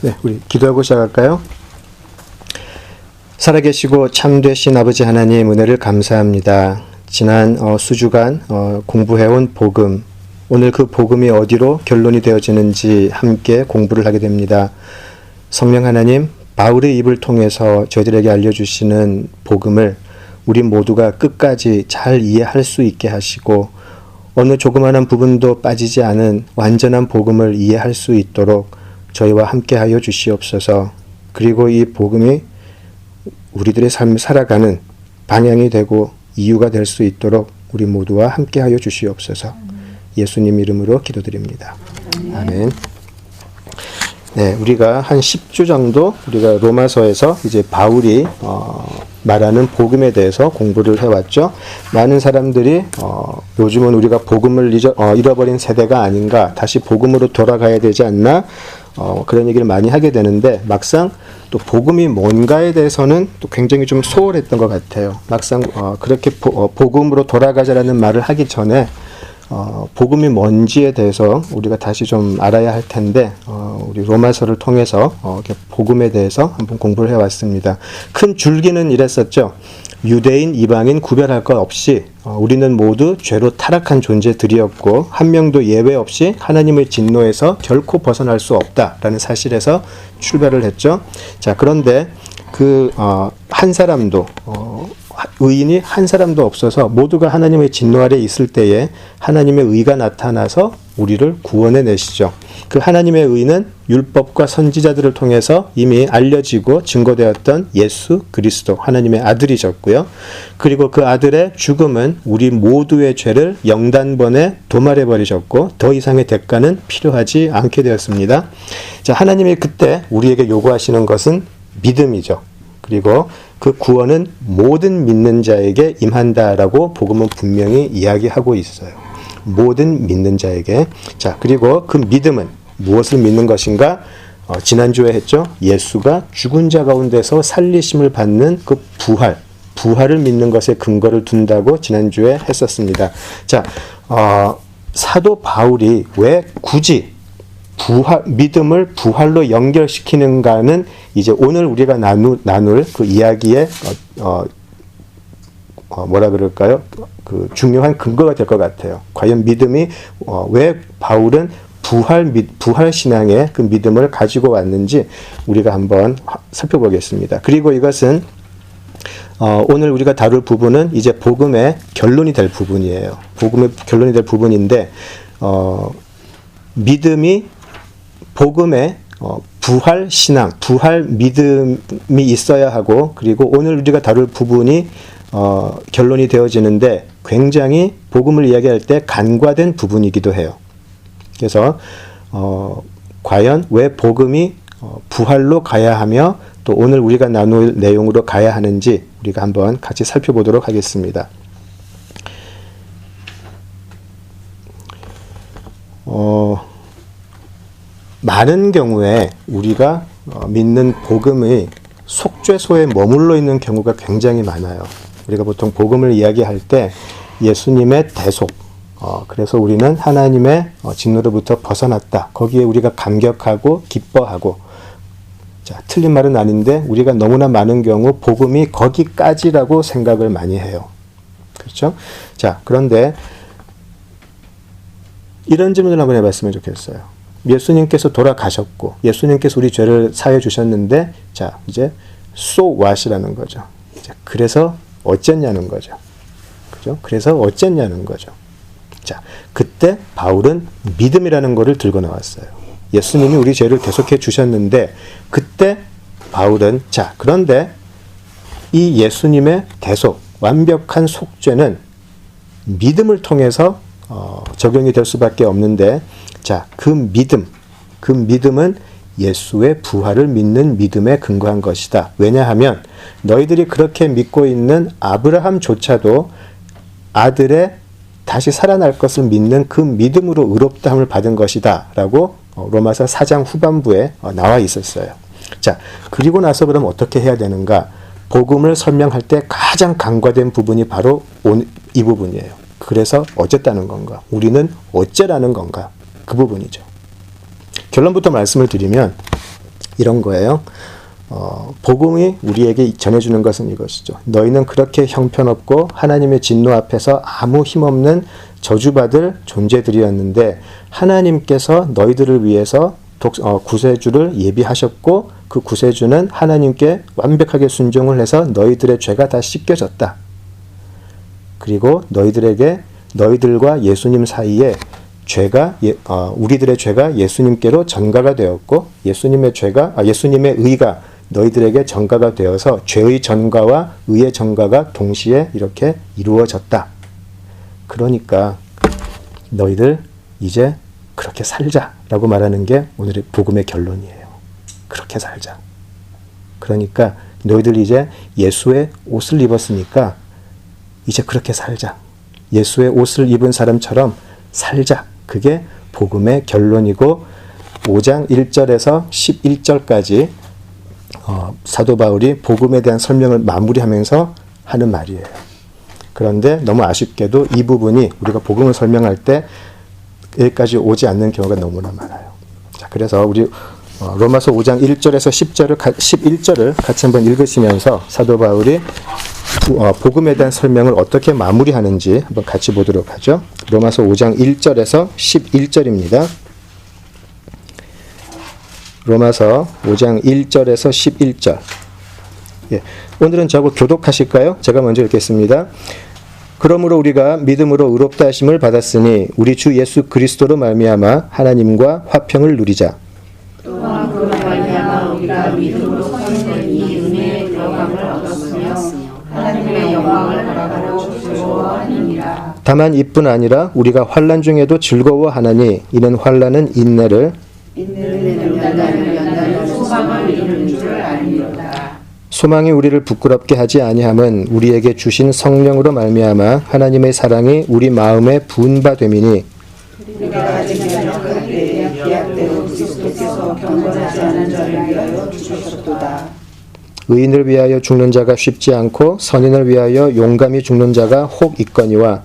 네, 우리 기도하고 시작할까요? 살아계시고 참되신 아버지 하나님 은혜를 감사합니다. 지난 수주간 공부해온 복음, 오늘 그 복음이 어디로 결론이 되어지는지 함께 공부를 하게 됩니다. 성령 하나님, 바울의 입을 통해서 저희들에게 알려주시는 복음을 우리 모두가 끝까지 잘 이해할 수 있게 하시고 어느 조그마한 부분도 빠지지 않은 완전한 복음을 이해할 수 있도록 저희와 함께하여 주시옵소서. 그리고 이 복음이 우리들의 삶을 살아가는 방향이 되고 이유가 될 수 있도록 우리 모두와 함께하여 주시옵소서. 예수님 이름으로 기도드립니다. 아멘. 네, 우리가 한 10주 정도 우리가 로마서에서 이제 바울이 말하는 복음에 대해서 공부를 해왔죠. 많은 사람들이 요즘은 우리가 복음을 잃어버린 세대가 아닌가, 다시 복음으로 돌아가야 되지 않나, 그런 얘기를 많이 하게 되는데 막상 또 복음이 뭔가에 대해서는 또 굉장히 좀 소홀했던 것 같아요. 막상 그렇게 복음으로 돌아가자라는 말을 하기 전에 복음이 뭔지에 대해서 우리가 다시 좀 알아야 할 텐데 우리 로마서를 통해서 복음에 대해서 한번 공부를 해왔습니다. 큰 줄기는 이랬었죠. 유대인, 이방인 구별할 것 없이 우리는 모두 죄로 타락한 존재들이었고 한 명도 예외 없이 하나님의 진노에서 결코 벗어날 수 없다라는 사실에서 출발을 했죠. 자, 그런데 그 한 사람도 의인이 한 사람도 없어서 모두가 하나님의 진노 아래 있을 때에 하나님의 의가 나타나서 우리를 구원해 내시죠. 그 하나님의 의는 율법과 선지자들을 통해서 이미 알려지고 증거되었던 예수 그리스도 하나님의 아들이셨고요. 그리고 그 아들의 죽음은 우리 모두의 죄를 영단번에 도말해 버리셨고 더 이상의 대가는 필요하지 않게 되었습니다. 자, 하나님이 그때 우리에게 요구하시는 것은 믿음이죠. 그리고 그 구원은 모든 믿는 자에게 임한다라고 복음은 분명히 이야기하고 있어요. 모든 믿는 자에게. 자, 그리고 그 믿음은 무엇을 믿는 것인가? 지난주에 했죠. 예수가 죽은 자 가운데서 살리심을 받는 그 부활을 믿는 것에 근거를 둔다고 지난주에 했었습니다. 자, 사도 바울이 왜 굳이 믿음을 부활로 연결시키는가는 이제 오늘 우리가 나눌 그 이야기의 뭐라 그럴까요? 그 중요한 근거가 될 것 같아요. 과연 믿음이 왜 바울은 부활 신앙의 그 믿음을 가지고 왔는지 우리가 한번 살펴보겠습니다. 그리고 이것은 오늘 우리가 다룰 부분은 이제 복음의 결론이 될 부분이에요. 복음의 결론이 될 부분인데 믿음이 복음의 부활 신앙, 부활 믿음이 있어야 하고 그리고 오늘 우리가 다룰 부분이 결론이 되어지는데 굉장히 복음을 이야기할 때 간과된 부분이기도 해요. 그래서 과연 왜 복음이 부활로 가야 하며 또 오늘 우리가 나눌 내용으로 가야 하는지 우리가 한번 같이 살펴보도록 하겠습니다. 많은 경우에 우리가 믿는 복음의 속죄소에 머물러 있는 경우가 굉장히 많아요. 우리가 보통 복음을 이야기할 때 예수님의 대속, 그래서 우리는 하나님의 진노로부터 벗어났다. 거기에 우리가 감격하고 기뻐하고, 자, 틀린 말은 아닌데 우리가 너무나 많은 경우 복음이 거기까지라고 생각을 많이 해요. 그렇죠? 자, 그런데 이런 질문을 한번 해봤으면 좋겠어요. 예수님께서 돌아가셨고 예수님께서 우리 죄를 사해 주셨는데 자, 이제 so what이라는 거죠. 그래서 어쨌냐는 거죠. 그죠? 그래서 어쨌냐는 거죠. 자, 그때 바울은 믿음이라는 것을 들고 나왔어요. 예수님이 우리 죄를 대속해 주셨는데 그때 바울은 자, 그런데 이 예수님의 대속, 완벽한 속죄는 믿음을 통해서 적용이 될 수밖에 없는데 자, 그 믿음은 예수의 부활을 믿는 믿음에 근거한 것이다. 왜냐하면 너희들이 그렇게 믿고 있는 아브라함조차도 아들의 다시 살아날 것을 믿는 그 믿음으로 의롭다함을 받은 것이다. 라고 로마서 4장 후반부에 나와 있었어요. 자, 그리고 나서 그럼 어떻게 해야 되는가? 복음을 설명할 때 가장 간과된 부분이 바로 이 부분이에요. 그래서 어쨌다는 건가? 우리는 어째라는 건가? 그 부분이죠. 결론부터 말씀을 드리면 이런 거예요. 복음이 우리에게 전해주는 것은 이것이죠. 너희는 그렇게 형편없고 하나님의 진노 앞에서 아무 힘없는 저주받을 존재들이었는데 하나님께서 너희들을 위해서 구세주를 예비하셨고 그 구세주는 하나님께 완벽하게 순종을 해서 너희들의 죄가 다 씻겨졌다. 그리고 너희들과 예수님 사이에 우리들의 죄가 예수님께로 전가가 되었고 예수님의 의가 너희들에게 전가가 되어서 죄의 전가와 의의 전가가 동시에 이렇게 이루어졌다. 그러니까 너희들 이제 그렇게 살자라고 말하는 게 오늘의 복음의 결론이에요. 그렇게 살자. 그러니까 너희들 이제 예수의 옷을 입었으니까 이제 그렇게 살자. 예수의 옷을 입은 사람처럼 살자. 그게 복음의 결론이고 5장 1절에서 11절까지 사도 바울이 복음에 대한 설명을 마무리하면서 하는 말이에요. 그런데 너무 아쉽게도 이 부분이 우리가 복음을 설명할 때 여기까지 오지 않는 경우가 너무나 많아요. 자, 그래서 우리 로마서 5장 1절에서 11절을 같이 한번 읽으시면서 사도 바울이 복음에 대한 설명을 어떻게 마무리하는지 한번 같이 보도록 하죠. 로마서 5장 1절에서 11절입니다. 로마서 5장 1절에서 11절. 예, 오늘은 저하고 교독하실까요? 제가 먼저 읽겠습니다. 그러므로 우리가 믿음으로 의롭다 하심을 받았으니 우리 주 예수 그리스도로 말미암아 하나님과 화평을 누리자. 또한 그로 말미암아 우리가 믿음으로 선된 이 은혜의 들어감을 얻었으며 하나님의 영광을 바라보고 즐거워하느니라. 다만 이뿐 아니라 우리가 환난 중에도 즐거워하나니 이는 환난은 인내를 연단은 소망을 이루는 줄 아니로다. 소망이 우리를 부끄럽게 하지 아니함은 우리에게 주신 성령으로 말미암아 하나님의 사랑이 우리 마음에 부은 바 됨이니 우리가 아직 연약할 때에 기약대로 그리스도께서 경건하지 않은 자를 위하여 죽으셨도다. 의인을 위하여 죽는 자가 쉽지 않고 선인을 위하여 용감히 죽는 자가 혹 있거니와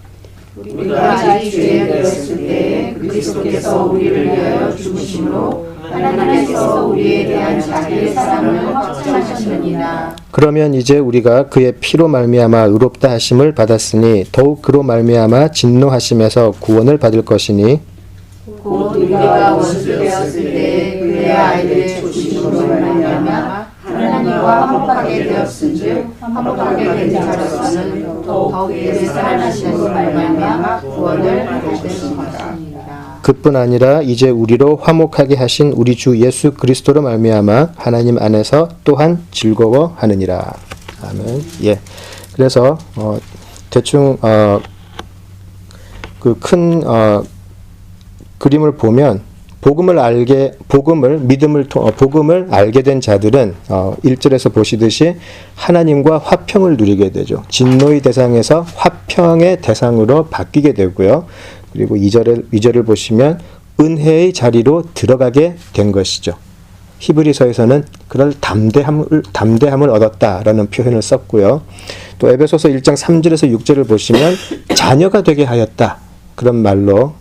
우리가 아직 죄에 되었을 때에 그리스도께서 우리를 위하여 죽으심으로 하나님께서 우리에 대한 자기의 사랑을 확증하셨느니라. 그러면 이제 우리가 그의 피로 말미암아 의롭다 하심을 받았으니 더욱 그로 말미암아 진노하심에서 구원을 받을 것이니 곧 우리가 원수 되었을 때에 그의 아이들의 죽으심으로 말미암아 하나님과 화목하게 되었은즉 화목하게 된 자로서는 더욱 그의 살아나심으로 말미암아 구원을 받을 것입니다. 그뿐 아니라 이제 우리로 화목하게 하신 우리 주 예수 그리스도로 말미암아 하나님 안에서 또한 즐거워하느니라. 아멘. 예. 그래서 대충 그 큰 그림을 보면 복음을 알게 된 자들은 1절에서 보시듯이 하나님과 화평을 누리게 되죠. 진노의 대상에서 화평의 대상으로 바뀌게 되고요. 그리고 2절을 보시면 은혜의 자리로 들어가게 된 것이죠. 히브리서에서는 그럴 담대함을 얻었다라는 표현을 썼고요. 또 에베소서 1장 3절에서 6절을 보시면 자녀가 되게 하였다. 그런 말로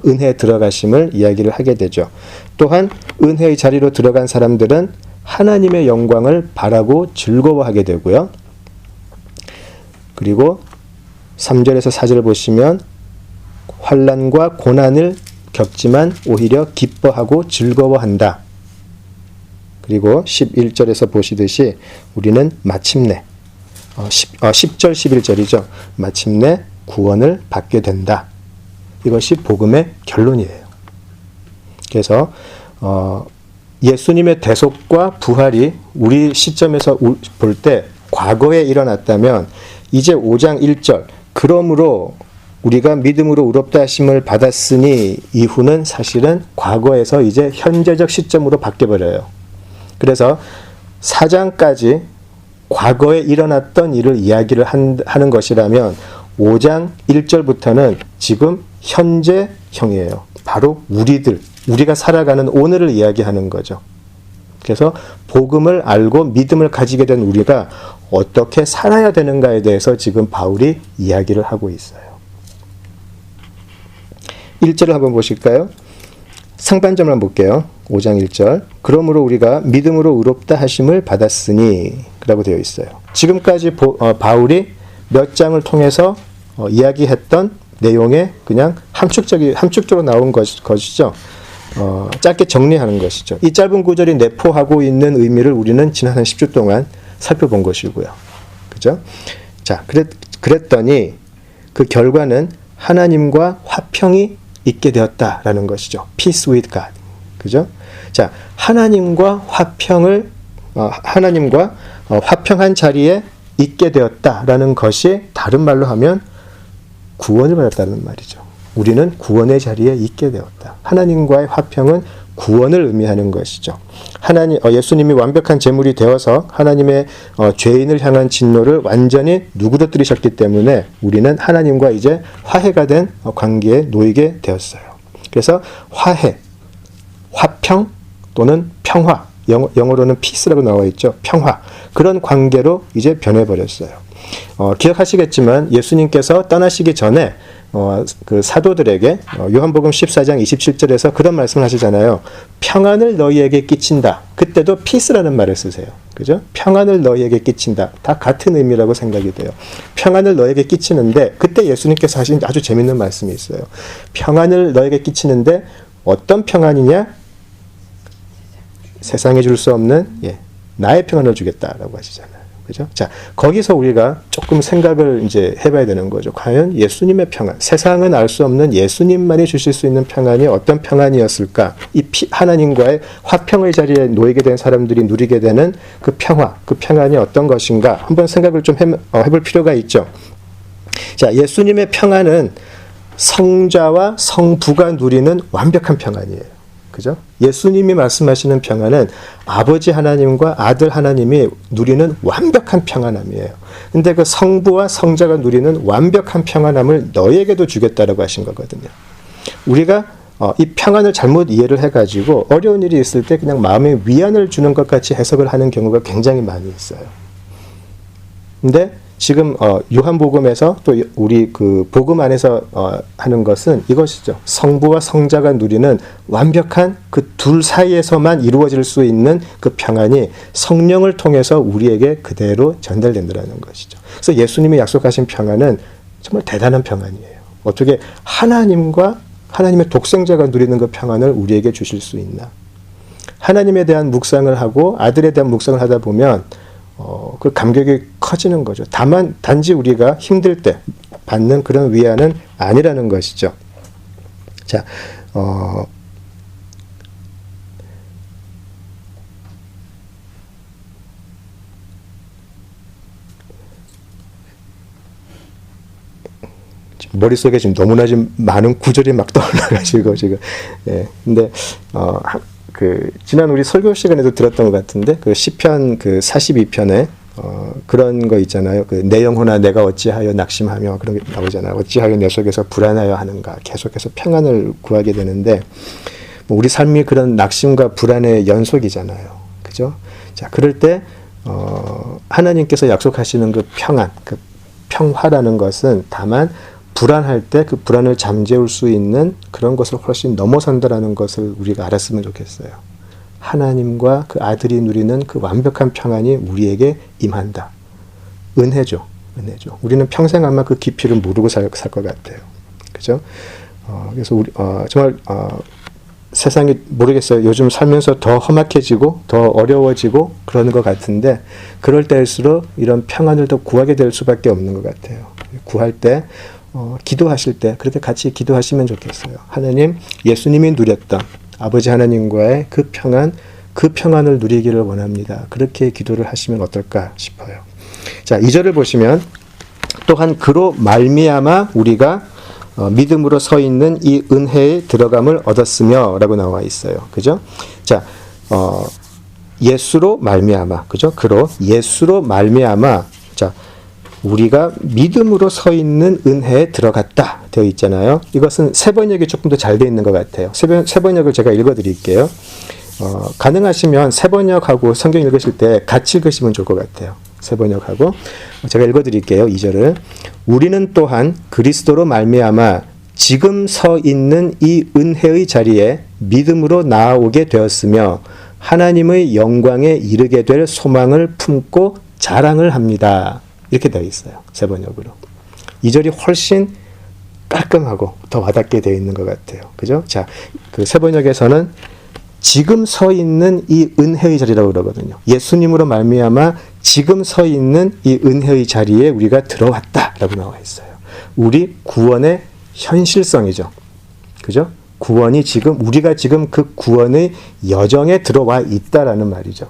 은혜에 들어가심을 이야기를 하게 되죠. 또한 은혜의 자리로 들어간 사람들은 하나님의 영광을 바라고 즐거워하게 되고요. 그리고 3절에서 4절을 보시면 환난과 고난을 겪지만 오히려 기뻐하고 즐거워한다. 그리고 11절에서 보시듯이 우리는 마침내 10절 11절이죠. 마침내 구원을 받게 된다. 이것이 복음의 결론이에요. 그래서 예수님의 대속과 부활이 우리 시점에서 볼 때 과거에 일어났다면 이제 5장 1절 그러므로 우리가 믿음으로 의롭다 하심을 받았으니 이후는 사실은 과거에서 이제 현재적 시점으로 바뀌어버려요. 그래서 4장까지 과거에 일어났던 일을 이야기를 하는 것이라면 5장 1절부터는 지금 현재형이에요. 바로 우리가 살아가는 오늘을 이야기하는 거죠. 그래서 복음을 알고 믿음을 가지게 된 우리가 어떻게 살아야 되는가에 대해서 지금 바울이 이야기를 하고 있어요. 1절을 한번 보실까요? 상반절만 한번 볼게요. 5장 1절. 그러므로 우리가 믿음으로 의롭다 하심을 받았으니 라고 되어 있어요. 지금까지 바울이 몇 장을 통해서 이야기했던 내용에 그냥 함축적으로 나온 것이죠. 짧게 정리하는 것이죠. 이 짧은 구절이 내포하고 있는 의미를 우리는 지난 한 10주 동안 살펴본 것이고요. 그죠? 자, 그랬더니 그 결과는 하나님과 화평이 있게 되었다라는 것이죠. Peace with God. 그죠? 자, 하나님과 화평한 자리에 있게 되었다라는 것이 다른 말로 하면 구원을 받았다는 말이죠. 우리는 구원의 자리에 있게 되었다. 하나님과의 화평은 구원을 의미하는 것이죠. 예수님이 완벽한 제물이 되어서 하나님의 죄인을 향한 진노를 완전히 누그러뜨리셨기 때문에 우리는 하나님과 이제 화해가 된 관계에 놓이게 되었어요. 그래서 화평 또는 평화, 영어로는 peace라고 나와 있죠. 평화. 그런 관계로 이제 변해버렸어요. 기억하시겠지만 예수님께서 떠나시기 전에 그 사도들에게 요한복음 14장 27절에서 그런 말씀을 하시잖아요. 평안을 너희에게 끼친다. 그때도 peace라는 말을 쓰세요. 그죠? 평안을 너희에게 끼친다. 다 같은 의미라고 생각이 돼요. 평안을 너희에게 끼치는데 그때 예수님께서 하신 아주 재밌는 말씀이 있어요. 평안을 너희에게 끼치는데 어떤 평안이냐? 세상에 줄 수 없는 나의 평안을 주겠다라고 하시잖아요. 그죠? 자, 거기서 우리가 조금 생각을 이제 해봐야 되는 거죠. 과연 예수님의 평안, 세상은 알 수 없는 예수님만이 주실 수 있는 평안이 어떤 평안이었을까? 하나님과의 화평의 자리에 놓이게 된 사람들이 누리게 되는 그 평화, 그 평안이 어떤 것인가? 한번 생각을 좀 해볼 필요가 있죠. 자, 예수님의 평안은 성자와 성부가 누리는 완벽한 평안이에요. 그죠? 예수님이 말씀하시는 평안은 아버지 하나님과 아들 하나님이 누리는 완벽한 평안함이에요. 근데 그 성부와 성자가 누리는 완벽한 평안함을 너에게도 주겠다라고 하신 거거든요. 우리가 이 평안을 잘못 이해를 해가지고 어려운 일이 있을 때 그냥 마음에 위안을 주는 것 같이 해석을 하는 경우가 굉장히 많이 있어요. 근데 지금 요한복음에서 또 우리 그 복음 안에서 하는 것은 이것이죠. 성부와 성자가 누리는 완벽한 그 둘 사이에서만 이루어질 수 있는 그 평안이 성령을 통해서 우리에게 그대로 전달된다는 것이죠. 그래서 예수님이 약속하신 평안은 정말 대단한 평안이에요. 어떻게 하나님의 독생자가 누리는 그 평안을 우리에게 주실 수 있나? 하나님에 대한 묵상을 하고 아들에 대한 묵상을 하다 보면 그 감격이 커지는 거죠. 다만 단지 우리가 힘들 때 받는 그런 위안은 아니라는 것이죠. 자, 머릿속에 지금 너무나 좀 많은 구절이 막 떠올라가지고 지금 근데 지난 우리 설교 시간에도 들었던 것 같은데 그 시편 그 42편에 그런 거 있잖아요. 그 내 영혼아 내가 어찌하여 낙심하며 그런 게 나오잖아요. 어찌하여 내 속에서 불안하여 하는가. 계속해서 평안을 구하게 되는데 뭐 우리 삶이 그런 낙심과 불안의 연속이잖아요. 그죠? 자, 그럴 때 하나님께서 약속하시는 그 평안, 그 평화라는 것은 다만 불안할 때 그 불안을 잠재울 수 있는 그런 것을 훨씬 넘어선다라는 것을 우리가 알았으면 좋겠어요. 하나님과 그 아들이 누리는 그 완벽한 평안이 우리에게 임한다. 은혜죠. 은혜죠. 우리는 평생 아마 그 깊이를 모르고 살 것 같아요. 그죠? 그래서 정말 세상이 모르겠어요. 요즘 살면서 더 험악해지고 더 어려워지고 그러는 것 같은데 그럴 때일수록 이런 평안을 더 구하게 될 수밖에 없는 것 같아요. 구할 때 기도하실 때 그렇게 같이 기도하시면 좋겠어요. 하나님, 예수님이 누렸던 아버지 하나님과의 그 평안을 누리기를 원합니다. 그렇게 기도를 하시면 어떨까 싶어요. 자, 2절을 보시면 또한 그로 말미암아 우리가 믿음으로 서 있는 이 은혜에 들어감을 얻었으며 라고 나와 있어요. 그죠? 자, 예수로 말미암아, 그죠? 그로 예수로 말미암아, 자, 우리가 믿음으로 서 있는 은혜에 들어갔다 되어 있잖아요. 이것은 새 번역이 조금 더 잘 되어 있는 것 같아요. 새 번역을 제가 읽어드릴게요. 가능하시면 새 번역하고 성경 읽으실 때 같이 읽으시면 좋을 것 같아요. 새 번역하고 제가 읽어드릴게요. 2절을 우리는 또한 그리스도로 말미암아 지금 서 있는 이 은혜의 자리에 믿음으로 나아오게 되었으며 하나님의 영광에 이르게 될 소망을 품고 자랑을 합니다. 이렇게 되어 있어요. 세 번역으로. 이 절이 훨씬 깔끔하고 더 와닿게 되어 있는 것 같아요. 그죠? 자, 그 세 번역에서는 지금 서 있는 이 은혜의 자리라고 그러거든요. 예수님으로 말미암아 지금 서 있는 이 은혜의 자리에 우리가 들어왔다라고 나와 있어요. 우리 구원의 현실성이죠. 그죠? 구원이 지금, 우리가 지금 그 구원의 여정에 들어와 있다라는 말이죠.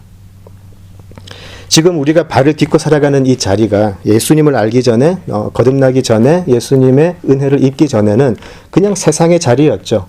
지금 우리가 발을 딛고 살아가는 이 자리가 예수님을 알기 전에, 거듭나기 전에, 예수님의 은혜를 입기 전에는 그냥 세상의 자리였죠.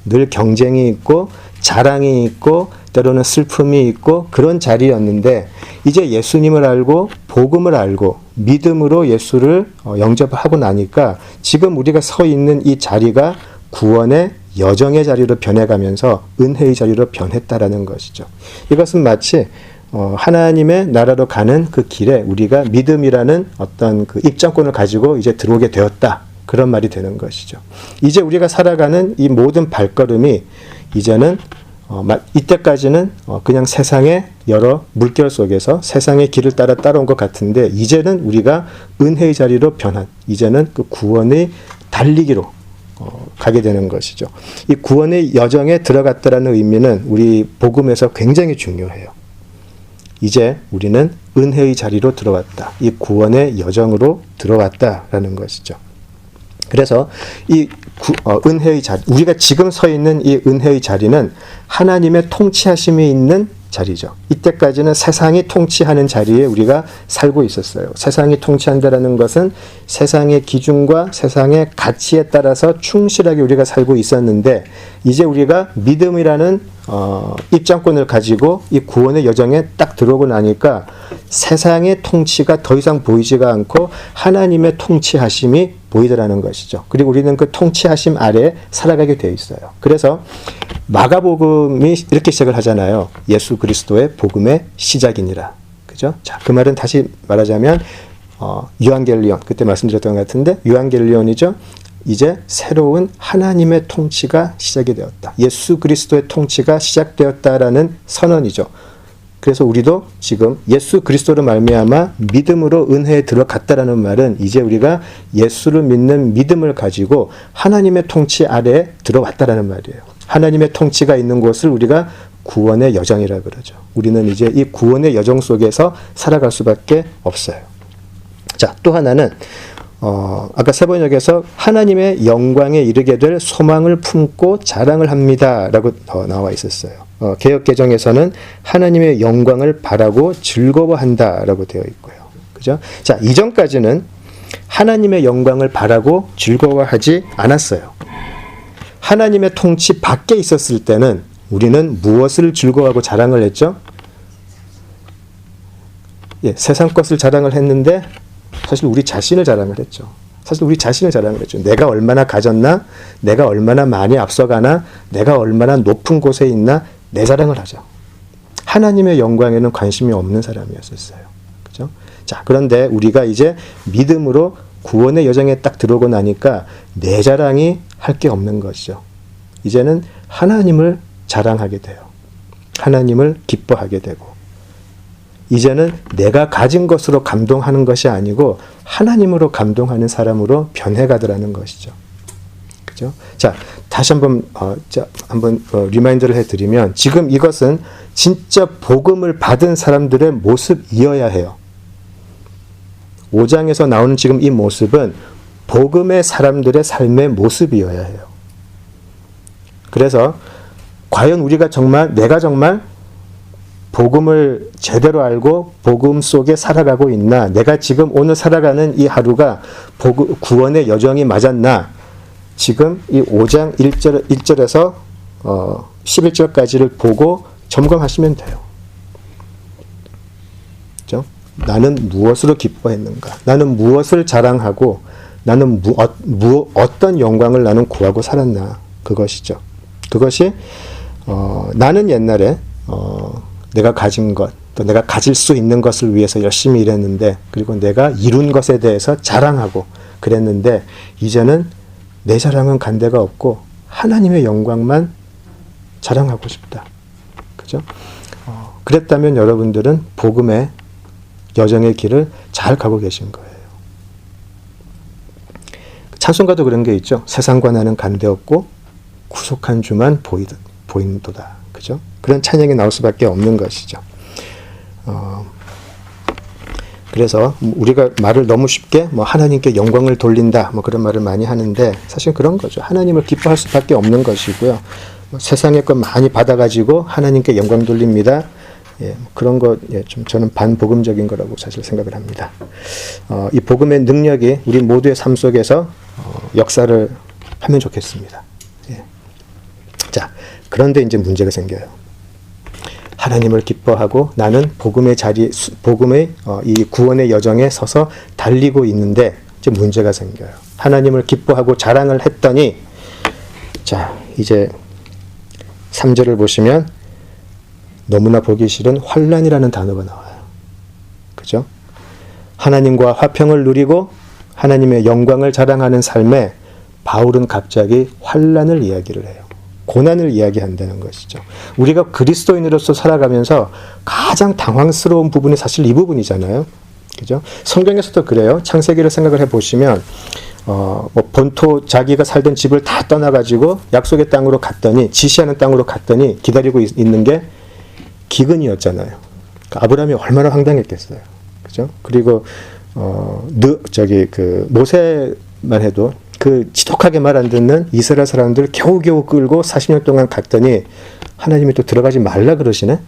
늘 경쟁이 있고, 자랑이 있고, 때로는 슬픔이 있고, 그런 자리였는데, 이제 예수님을 알고, 복음을 알고, 믿음으로 예수를 영접하고 나니까, 지금 우리가 서 있는 이 자리가 구원의 여정의 자리로 변해가면서 은혜의 자리로 변했다라는 것이죠. 이것은 마치 하나님의 나라로 가는 그 길에 우리가 믿음이라는 어떤 그 입장권을 가지고 이제 들어오게 되었다. 그런 말이 되는 것이죠. 이제 우리가 살아가는 이 모든 발걸음이 이제는 이때까지는 그냥 세상의 여러 물결 속에서 세상의 길을 따라온 것 같은데 이제는 우리가 은혜의 자리로 변한 이제는 그 구원의 달리기로 가게 되는 것이죠. 이 구원의 여정에 들어갔다라는 의미는 우리 복음에서 굉장히 중요해요. 이제 우리는 은혜의 자리로 들어왔다. 이 구원의 여정으로 들어왔다라는 것이죠. 그래서 이 은혜의 자리, 우리가 지금 서 있는 이 은혜의 자리는 하나님의 통치하심이 있는 자리죠. 이때까지는 세상이 통치하는 자리에 우리가 살고 있었어요. 세상이 통치한다라는 것은 세상의 기준과 세상의 가치에 따라서 충실하게 우리가 살고 있었는데 이제 우리가 믿음이라는 입장권을 가지고 이 구원의 여정에 딱 들어오고 나니까 세상의 통치가 더 이상 보이지가 않고 하나님의 통치하심이 보이더라는 것이죠. 그리고 우리는 그 통치하심 아래에 살아가게 되어 있어요. 그래서 마가복음이 이렇게 시작을 하잖아요. 예수 그리스도의 복음의 시작이니라. 그죠? 자, 그 말은 다시 말하자면 유한겔리온 그때 말씀드렸던 것 같은데 유한겔리온이죠. 이제 새로운 하나님의 통치가 시작이 되었다. 예수 그리스도의 통치가 시작되었다라는 선언이죠. 그래서 우리도 지금 예수 그리스도로 말미암아 믿음으로 은혜에 들어갔다라는 말은 이제 우리가 예수를 믿는 믿음을 가지고 하나님의 통치 아래에 들어왔다라는 말이에요. 하나님의 통치가 있는 곳을 우리가 구원의 여정이라 그러죠. 우리는 이제 이 구원의 여정 속에서 살아갈 수밖에 없어요. 자, 또 하나는 아까 세 번역에서 하나님의 영광에 이르게 될 소망을 품고 자랑을 합니다 라고 나와 있었어요. 개역개정에서는 하나님의 영광을 바라고 즐거워한다 라고 되어 있고요. 그죠? 자, 이전까지는 하나님의 영광을 바라고 즐거워하지 않았어요. 하나님의 통치 밖에 있었을 때는 우리는 무엇을 즐거워하고 자랑을 했죠? 예, 세상 것을 자랑을 했는데 사실 우리 자신을 자랑을 했죠. 사실 우리 자신을 자랑을 했죠. 내가 얼마나 가졌나? 내가 얼마나 많이 앞서가나? 내가 얼마나 높은 곳에 있나? 내 자랑을 하죠. 하나님의 영광에는 관심이 없는 사람이었어요. 그죠? 자, 그런데 우리가 이제 믿음으로 구원의 여정에 딱 들어오고 나니까 내 자랑이 할 게 없는 것이죠. 이제는 하나님을 자랑하게 돼요. 하나님을 기뻐하게 되고 이제는 내가 가진 것으로 감동하는 것이 아니고 하나님으로 감동하는 사람으로 변해가더라는 것이죠. 그죠? 자, 다시 한번 리마인드를 해드리면 지금 이것은 진짜 복음을 받은 사람들의 모습이어야 해요. 5장에서 나오는 지금 이 모습은 복음의 사람들의 삶의 모습이어야 해요. 그래서 과연 우리가 내가 정말 복음을 제대로 알고 복음 속에 살아가고 있나? 내가 지금 오늘 살아가는 이 하루가 구원의 여정이 맞았나? 지금 이 5장 1절에서 11절까지를 보고 점검하시면 돼요. 그렇죠? 나는 무엇으로 기뻐했는가? 나는 무엇을 자랑하고 나는 어떤 영광을 나는 구하고 살았나? 그것이죠. 그것이 나는 옛날에 내가 가진 것, 또 내가 가질 수 있는 것을 위해서 열심히 일했는데 그리고 내가 이룬 것에 대해서 자랑하고 그랬는데 이제는 내 자랑은 간데가 없고 하나님의 영광만 자랑하고 싶다. 그죠? 그랬다면 여러분들은 복음의 여정의 길을 잘 가고 계신 거예요. 찬송가도 그런 게 있죠. 세상과 나는 간대없고 구속한 주만 보인도다. 그죠? 그런 찬양이 나올 수밖에 없는 것이죠. 그래서 우리가 말을 너무 쉽게 뭐 하나님께 영광을 돌린다 뭐 그런 말을 많이 하는데 사실 그런 거죠. 하나님을 기뻐할 수밖에 없는 것이고요. 뭐 세상의 것 많이 받아가지고 하나님께 영광 돌립니다. 예, 그런 거 좀 저는 반복음적인 거라고 사실 생각을 합니다. 이 복음의 능력이 우리 모두의 삶 속에서 역사를 하면 좋겠습니다. 예. 자, 그런데 이제 문제가 생겨요. 하나님을 기뻐하고 나는 복음의 이 구원의 여정에 서서 달리고 있는데 이제 문제가 생겨요. 하나님을 기뻐하고 자랑을 했더니 자, 이제 3절을 보시면 너무나 보기 싫은 환난이라는 단어가 나와요. 그죠? 하나님과 화평을 누리고 하나님의 영광을 자랑하는 삶에 바울은 갑자기 환난을 이야기를 해요. 고난을 이야기한다는 것이죠. 우리가 그리스도인으로서 살아가면서 가장 당황스러운 부분이 사실 이 부분이잖아요. 그죠? 성경에서도 그래요. 창세기를 생각을 해보시면 뭐 본토 자기가 살던 집을 다 떠나가지고 약속의 땅으로 갔더니 지시하는 땅으로 갔더니 기다리고 있는 게 기근이었잖아요. 그러니까 아브라함이 얼마나 황당했겠어요. 그죠? 그리고 모세만 해도 그 지독하게 말 안 듣는 이스라엘 사람들 겨우겨우 끌고 40년 동안 갔더니 하나님이 또 들어가지 말라 그러시네?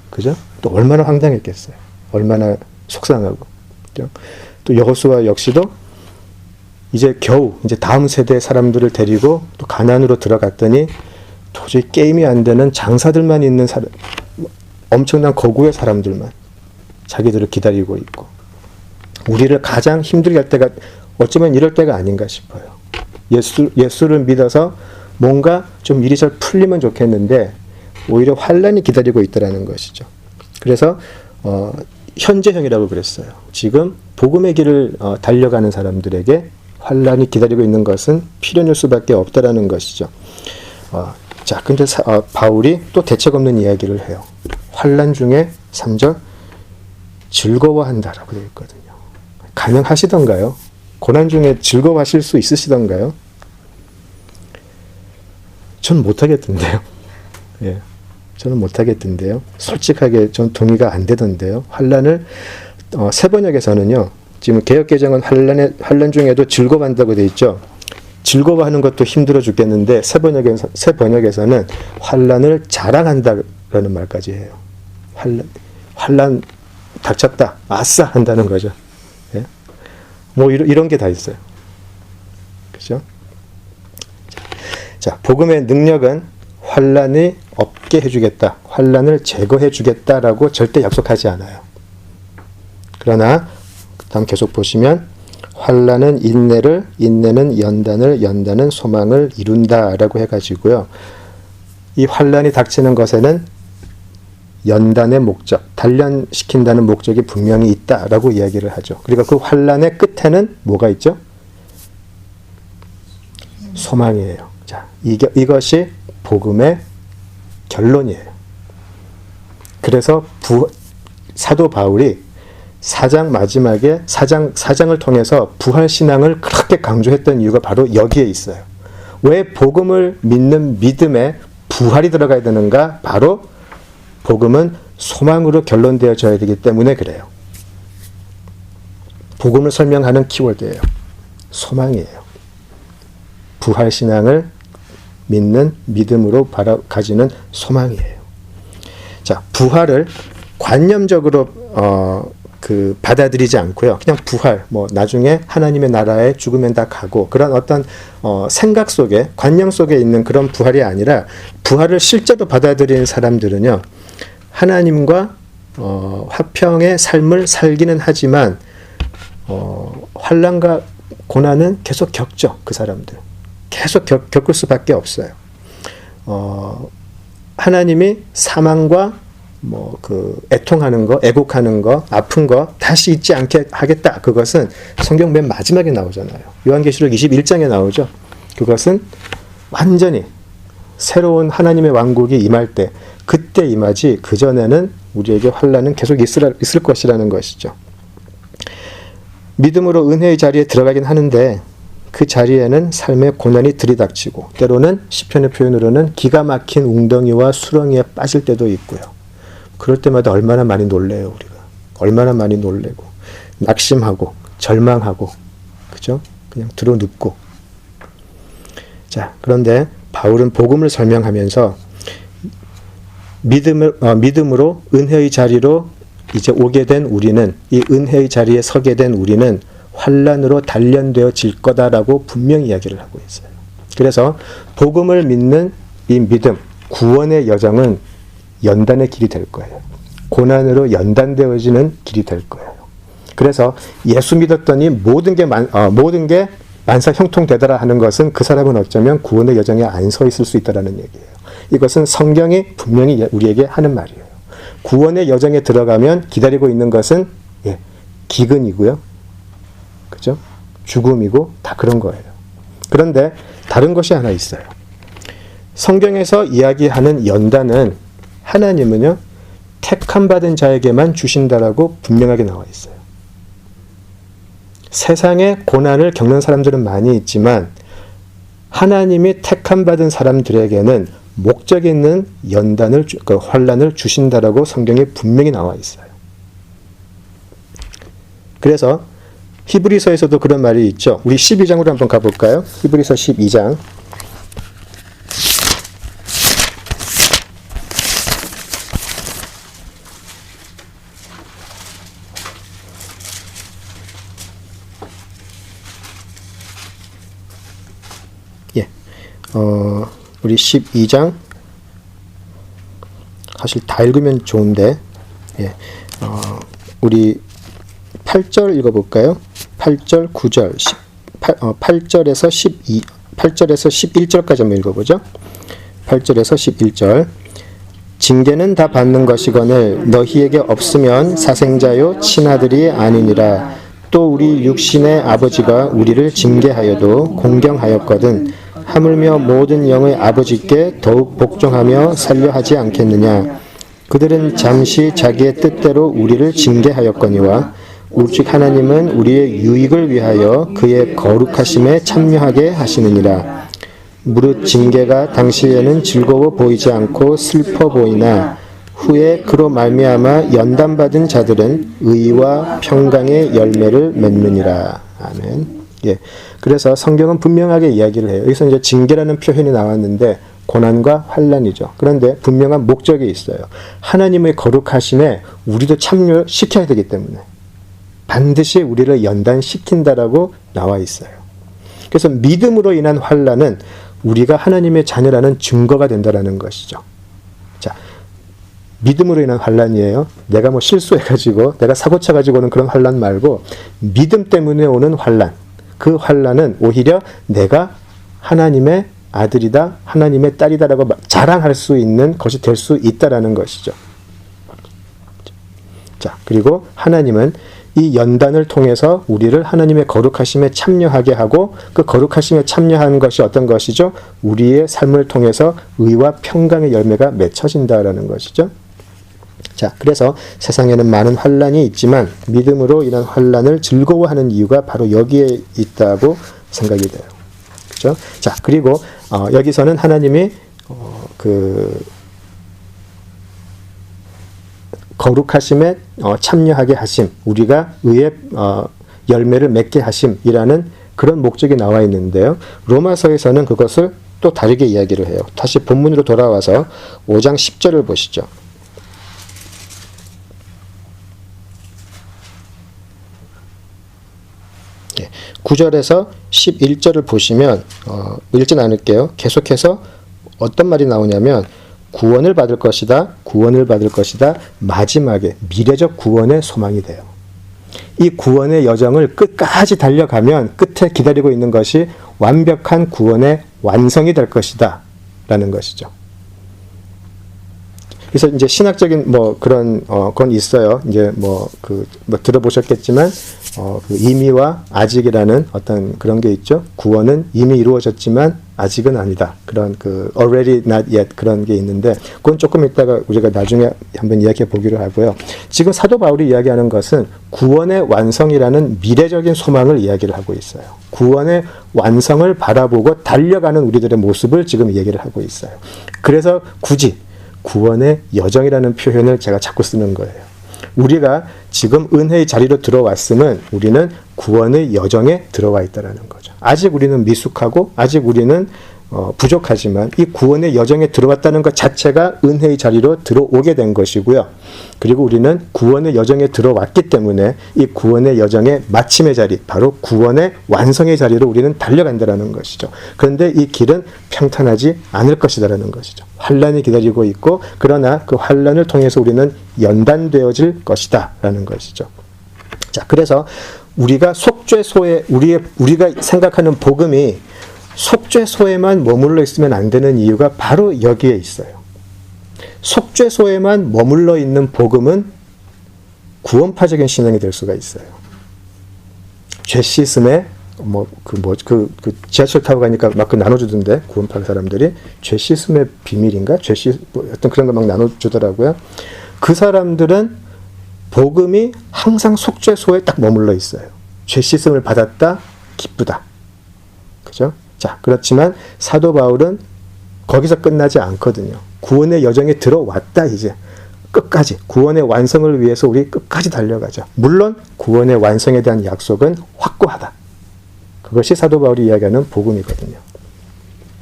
그죠? 또 얼마나 황당했겠어요. 얼마나 속상하고. 그죠? 또 여호수아 역시도 이제 겨우 이제 다음 세대 사람들을 데리고 또 가나안으로 들어갔더니 도저히 게임이 안 되는 장사들만 있는 엄청난 거구의 사람들만 자기들을 기다리고 있고 우리를 가장 힘들게 할 때가 어쩌면 이럴 때가 아닌가 싶어요. 예수를 믿어서 뭔가 좀 일이 잘 풀리면 좋겠는데 오히려 환난이 기다리고 있다는 것이죠. 그래서 현재형이라고 그랬어요. 지금 복음의 길을 달려가는 사람들에게 환난이 기다리고 있는 것은 필연일 수밖에 없다라는 것이죠. 자, 근데 바울이 또 대책 없는 이야기를 해요. 환난 중에 3절 즐거워한다라고 되어 있거든요. 가능하시던가요? 고난 중에 즐거워하실 수 있으시던가요? 전 못하겠던데요. 예, 저는 못하겠던데요. 솔직하게 전 동의가 안 되던데요. 환난을 세번역에서는요. 지금 개역개정은 환난 중에도 즐거워한다고 되어 있죠. 즐거워하는 것도 힘들어 죽겠는데 새 번역에서는 환난을 자랑한다라는 말까지 해요. 환난 닥쳤다, 아싸 한다는 거죠. 예? 뭐 이런 게 다 있어요. 그죠? 자, 복음의 능력은 환난이 없게 해주겠다, 환난을 제거해주겠다라고 절대 약속하지 않아요. 그러나 다음 계속 보시면 환난은 인내를, 인내는 연단을, 연단은 소망을 이룬다라고 해가지고요. 이 환난이 닥치는 것에는 연단의 목적, 단련시킨다는 목적이 분명히 있다라고 이야기를 하죠. 그리고 그 환난의 끝에는 뭐가 있죠? 소망이에요. 자, 이것이 복음의 결론이에요. 그래서 사도 바울이 4장 마지막에 4장을 통해서 부활신앙을 그렇게 강조했던 이유가 바로 여기에 있어요. 왜 복음을 믿는 믿음에 부활이 들어가야 되는가? 바로 복음은 소망으로 결론되어져야 되기 때문에 그래요. 복음을 설명하는 키워드예요. 소망이에요. 부활신앙을 믿는 믿음으로 가지는 소망이에요. 자, 부활을 관념적으로 받아들이지 않고요. 그냥 부활, 나중에 하나님의 나라에 죽으면 다 가고, 그런 어떤, 생각 속에, 관념 속에 있는 그런 부활이 아니라, 부활을 실제로 받아들이는 사람들은요, 하나님과, 화평의 삶을 살기는 하지만, 환난과 고난은 계속 겪죠, 그 사람들. 계속 겪을 수밖에 없어요. 하나님이 사망과 애통하는 거, 애곡하는 거, 아픈 거 다시 잊지 않게 하겠다. 그것은 성경 맨 마지막에 나오잖아요. 요한계시록 21장에 나오죠. 그것은 완전히 새로운 하나님의 왕국이 임할 때 그때 임하지 그전에는 우리에게 환난은 계속 있을 것이라는 것이죠. 믿음으로 은혜의 자리에 들어가긴 하는데 그 자리에는 삶의 고난이 들이닥치고 때로는 시편의 표현으로는 기가 막힌 웅덩이와 수렁이에 빠질 때도 있고요. 그럴 때마다 얼마나 많이 놀래요, 우리가. 얼마나 많이 놀래고 낙심하고 절망하고 그죠? 그냥 드러눕고. 자, 그런데 바울은 복음을 설명하면서 믿음으로 은혜의 자리로 이제 오게 된 우리는, 이 은혜의 자리에 서게 된 우리는 환난으로 단련되어질 거다라고 분명히 이야기를 하고 있어요. 그래서 복음을 믿는 이 믿음, 구원의 여정은 연단의 길이 될 거예요. 고난으로 연단되어지는 길이 될 거예요. 그래서 예수 믿었더니 모든 게 만사 형통되더라 하는 것은 그 사람은 어쩌면 구원의 여정에 안 서 있을 수 있다라는 얘기예요. 이것은 성경이 분명히 우리에게 하는 말이에요. 구원의 여정에 들어가면 기다리고 있는 것은 기근이고요. 그죠? 죽음이고 다 그런 거예요. 그런데 다른 것이 하나 있어요. 성경에서 이야기하는 연단은 하나님은요, 택함 받은 자에게만 주신다라고 분명하게 나와 있어요. 세상에 고난을 겪는 사람들은 많이 있지만 하나님이 택함 받은 사람들에게는 목적 있는 연단을, 환난을 주신다라고 성경에 분명히 나와 있어요. 그래서 히브리서에서도 그런 말이 있죠. 우리 12장으로 한번 가볼까요? 히브리서 12장. 우리 12장 사실 다 읽으면 좋은데 우리 8절 읽어볼까요? 8절, 9절, 8절에서 11절까지 한번 읽어보죠. 8절에서 11절. 징계는 다 받는 것이거늘 너희에게 없으면 사생자요 친아들이 아니니라. 또 우리 육신의 아버지가 우리를 징계하여도 공경하였거든 하물며 모든 영의 아버지께 더욱 복종하며 살려 하지 않겠느냐. 그들은 잠시 자기의 뜻대로 우리를 징계하였거니와 오직 하나님은 우리의 유익을 위하여 그의 거룩하심에 참여하게 하시느니라. 무릇 징계가 당시에는 즐거워 보이지 않고 슬퍼 보이나 후에 그로 말미암아 연단받은 자들은 의와 평강의 열매를 맺느니라. 아멘. 그래서 성경은 분명하게 이야기를 해요. 여기서 이제 징계라는 표현이 나왔는데 고난과 환난이죠. 그런데 분명한 목적이 있어요. 하나님의 거룩하심에 우리도 참여시켜야 되기 때문에 반드시 우리를 연단시킨다라고 나와 있어요. 그래서 믿음으로 인한 환난은 우리가 하나님의 자녀라는 증거가 된다라는 것이죠. 자, 믿음으로 인한 환난이에요. 내가 뭐 실수해가지고 내가 사고쳐가지고 오는 그런 환난 말고 믿음 때문에 오는 환난. 그 환난은 오히려 내가 하나님의 아들이다, 하나님의 딸이다라고 자랑할 수 있는 것이 될 수 있다라는 것이죠. 자, 그리고 하나님은 이 연단을 통해서 우리를 하나님의 거룩하심에 참여하게 하고 그 거룩하심에 참여하는 것이 어떤 것이죠? 우리의 삶을 통해서 의와 평강의 열매가 맺혀진다라는 것이죠. 자, 그래서 세상에는 많은 환난이 있지만 믿음으로 인한 환난을 즐거워하는 이유가 바로 여기에 있다고 생각이 돼요. 그렇죠? 자, 그리고 여기서는 하나님이 거룩하심에 참여하게 하심, 우리가 의의 열매를 맺게 하심이라는 그런 목적이 나와 있는데요. 로마서에서는 그것을 또 다르게 이야기를 해요. 다시 본문으로 돌아와서 5장 10절을 보시죠. 9절에서 11절을 보시면 읽진 않을게요. 계속해서 어떤 말이 나오냐면 구원을 받을 것이다. 구원을 받을 것이다. 마지막에 미래적 구원의 소망이 돼요. 이 구원의 여정을 끝까지 달려가면 끝에 기다리고 있는 것이 완벽한 구원의 완성이 될 것이다 라는 것이죠. 그래서 이제 신학적인 뭐 그런 건 있어요. 이제 뭐 들어보셨겠지만 그 이미와 아직이라는 어떤 그런 게 있죠. 구원은 이미 이루어졌지만 아직은 아니다. 그런 그 already not yet 그런 게 있는데 그건 조금 이따가 우리가 나중에 한번 이야기해 보기로 하고요. 지금 사도 바울이 이야기하는 것은 구원의 완성이라는 미래적인 소망을 이야기를 하고 있어요. 구원의 완성을 바라보고 달려가는 우리들의 모습을 지금 얘기를 하고 있어요. 그래서 굳이 구원의 여정이라는 표현을 제가 자꾸 쓰는 거예요. 우리가 지금 은혜의 자리로 들어왔으면 우리는 구원의 여정에 들어와 있다는 거죠. 아직 우리는 미숙하고 아직 우리는 부족하지만 이 구원의 여정에 들어왔다는 것 자체가 은혜의 자리로 들어오게 된 것이고요. 그리고 우리는 구원의 여정에 들어왔기 때문에 이 구원의 여정의 마침의 자리, 바로 구원의 완성의 자리로 우리는 달려간다는 것이죠. 그런데 이 길은 평탄하지 않을 것이다라는 것이죠. 환란이 기다리고 있고 그러나 그 환란을 통해서 우리는 연단되어질 것이다라는 것이죠. 자, 그래서 우리가 속죄소에 우리가 생각하는 복음이 속죄소에만 머물러 있으면 안 되는 이유가 바로 여기에 있어요. 속죄소에만 머물러 있는 복음은 구원파적인 신앙이 될 수가 있어요. 죄 씻음에 지하철 타고 가니까 막 나눠주던데 구원파 사람들이 죄 씻음의 비밀인가? 어떤 그런 거 막 나눠주더라고요. 그 사람들은 복음이 항상 속죄소에 딱 머물러 있어요. 죄 씻음을 받았다, 기쁘다. 그죠? 자, 그렇지만 사도 바울은 거기서 끝나지 않거든요. 구원의 여정에 들어왔다, 이제. 끝까지. 구원의 완성을 위해서 우리 끝까지 달려가자. 물론, 구원의 완성에 대한 약속은 확고하다. 그것이 사도 바울이 이야기하는 복음이거든요.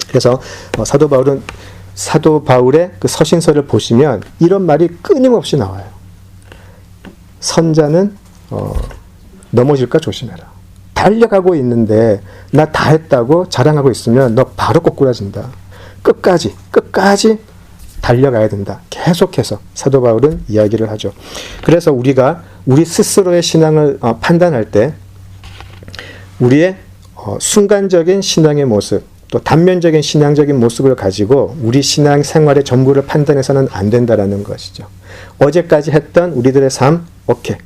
그래서 사도 바울의 그 서신서를 보시면 이런 말이 끊임없이 나와요. 선자는 넘어질까 조심해라. 달려가고 있는데 나 다 했다고 자랑하고 있으면 너 바로 꼬꾸라진다. 끝까지 달려가야 된다. 계속해서 사도 바울은 이야기를 하죠. 그래서 우리가 우리 스스로의 신앙을 판단할 때 우리의 순간적인 신앙의 모습, 또 단면적인 신앙적인 모습을 가지고 우리 신앙 생활의 전부를 판단해서는 안 된다라는 것이죠. 어제까지 했던 우리들의 삶, 오케이.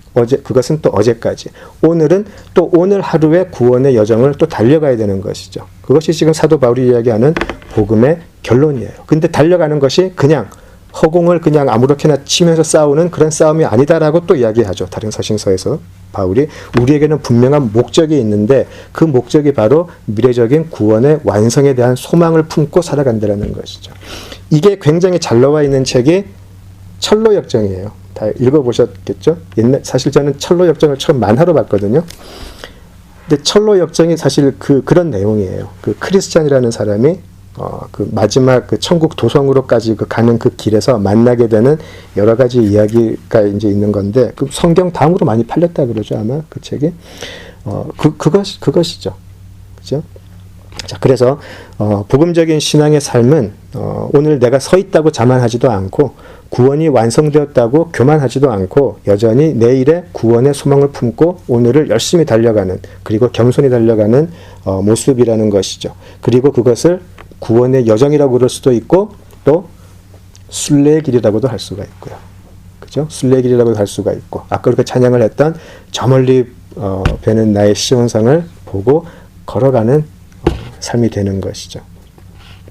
그것은 또 어제까지. 오늘은 또 오늘 하루의 구원의 여정을 또 달려가야 되는 것이죠. 그것이 지금 사도 바울이 이야기하는 복음의 결론이에요. 근데 달려가는 것이 그냥 허공을 그냥 아무렇게나 치면서 싸우는 그런 싸움이 아니다라고 또 이야기하죠. 다른 서신서에서 바울이 우리에게는 분명한 목적이 있는데 그 목적이 바로 미래적인 구원의 완성에 대한 소망을 품고 살아간다는 것이죠. 이게 굉장히 잘 나와 있는 책이 철로역정이에요. 다 읽어보셨겠죠? 사실 저는 철로역정을 처음 만화로 봤거든요. 근데 철로역정이 사실 그런 내용이에요. 그 크리스찬이라는 사람이 그 마지막 그 천국 도성으로까지 가는 그 길에서 만나게 되는 여러 가지 이야기가 이제 있는 건데 그 성경 다음으로 많이 팔렸다 그러죠 아마 그 책이 그것이죠, 그죠? 자, 그래서 복음적인 신앙의 삶은 오늘 내가 서 있다고 자만하지도 않고 구원이 완성되었다고 교만하지도 않고 여전히 내일의 구원의 소망을 품고 오늘을 열심히 달려가는 그리고 겸손히 달려가는 모습이라는 것이죠. 그리고 그것을 구원의 여정이라고 그럴 수도 있고 또 순례의 길이라고도 할 수가 있고요. 그죠? 순례의 길이라고도 할 수가 있고 아까 그렇게 찬양을 했던 저 멀리 배는 나의 시온상을 보고 걸어가는 삶이 되는 것이죠.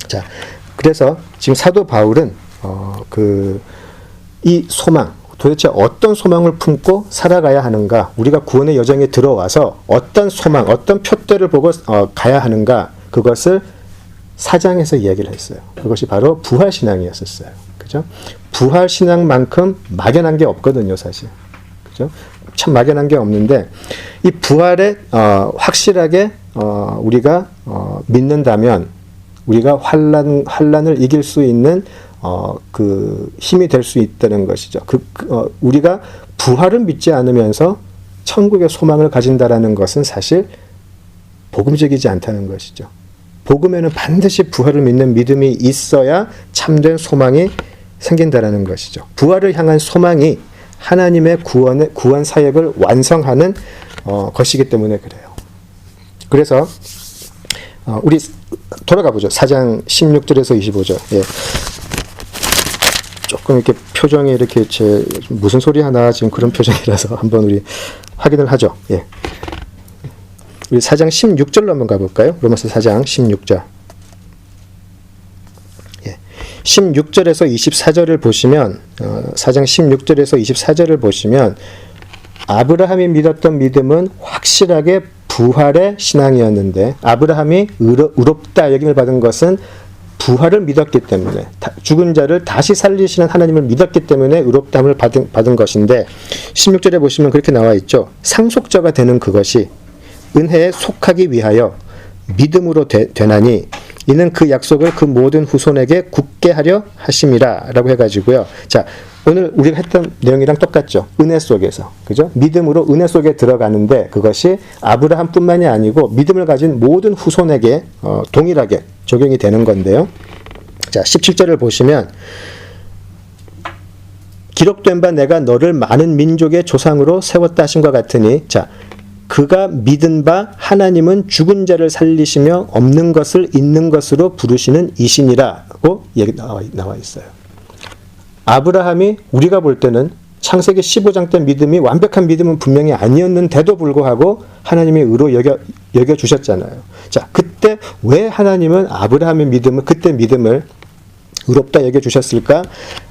자, 그래서 지금 사도 바울은 이 소망, 도대체 어떤 소망을 품고 살아가야 하는가? 우리가 구원의 여정에 들어와서 어떤 소망, 어떤 표대를 보고 가야 하는가? 그것을 4장에서 이야기를 했어요. 그것이 바로 부활신앙이었었어요. 그죠? 부활신앙만큼 막연한 게 없거든요, 사실. 그죠? 참 막연한 게 없는데, 이 부활에, 확실하게, 우리가, 믿는다면, 우리가 환란을 이길 수 있는, 힘이 될 수 있다는 것이죠. 우리가 부활을 믿지 않으면서 천국의 소망을 가진다라는 것은 사실 복음적이지 않다는 것이죠. 복음에는 반드시 부활을 믿는 믿음이 있어야 참된 소망이 생긴다라는 것이죠. 부활을 향한 소망이 하나님의 구원 사역을 완성하는 것이기 때문에 그래요. 그래서 우리 돌아가 보죠. 4장 16절에서 25절. 예. 조금 이렇게 표정이 이렇게 무슨 소리 하나 지금 그런 표정이라서 한번 우리 확인을 하죠. 예. 우리 4장 16절로 한번 가볼까요? 로마서 4장 16절. 예. 16절에서 24절을 보시면 4장 16절에서 24절을 보시면 아브라함이 믿었던 믿음은 확실하게 부활의 신앙이었는데 아브라함이 의롭다 여김을 받은 것은 부활을 믿었기 때문에 죽은 자를 다시 살리시는 하나님을 믿었기 때문에 의롭다함을 받은 것인데 16절에 보시면 그렇게 나와 있죠. 상속자가 되는 그것이 은혜에 속하기 위하여 믿음으로 되나니 이는 그 약속을 그 모든 후손에게 굳게 하려 하심이라 라고 해가지고요. 자, 오늘 우리가 했던 내용이랑 똑같죠. 은혜 속에서. 그죠? 믿음으로 은혜 속에 들어가는데 그것이 아브라함뿐만이 아니고 믿음을 가진 모든 후손에게 동일하게 적용이 되는 건데요. 자, 17절을 보시면 기록된 바 내가 너를 많은 민족의 조상으로 세웠다 하신과 같으니 자, 그가 믿은 바 하나님은 죽은 자를 살리시며 없는 것을 있는 것으로 부르시는 이신이라고 얘기 나와 있어요. 아브라함이 우리가 볼 때는 창세기 15장 때 믿음이 완벽한 믿음은 분명히 아니었는데도 불구하고 하나님이 의로 여겨주셨잖아요. 자, 그때 왜 하나님은 아브라함의 믿음을, 그때 믿음을 의롭다 여겨주셨을까?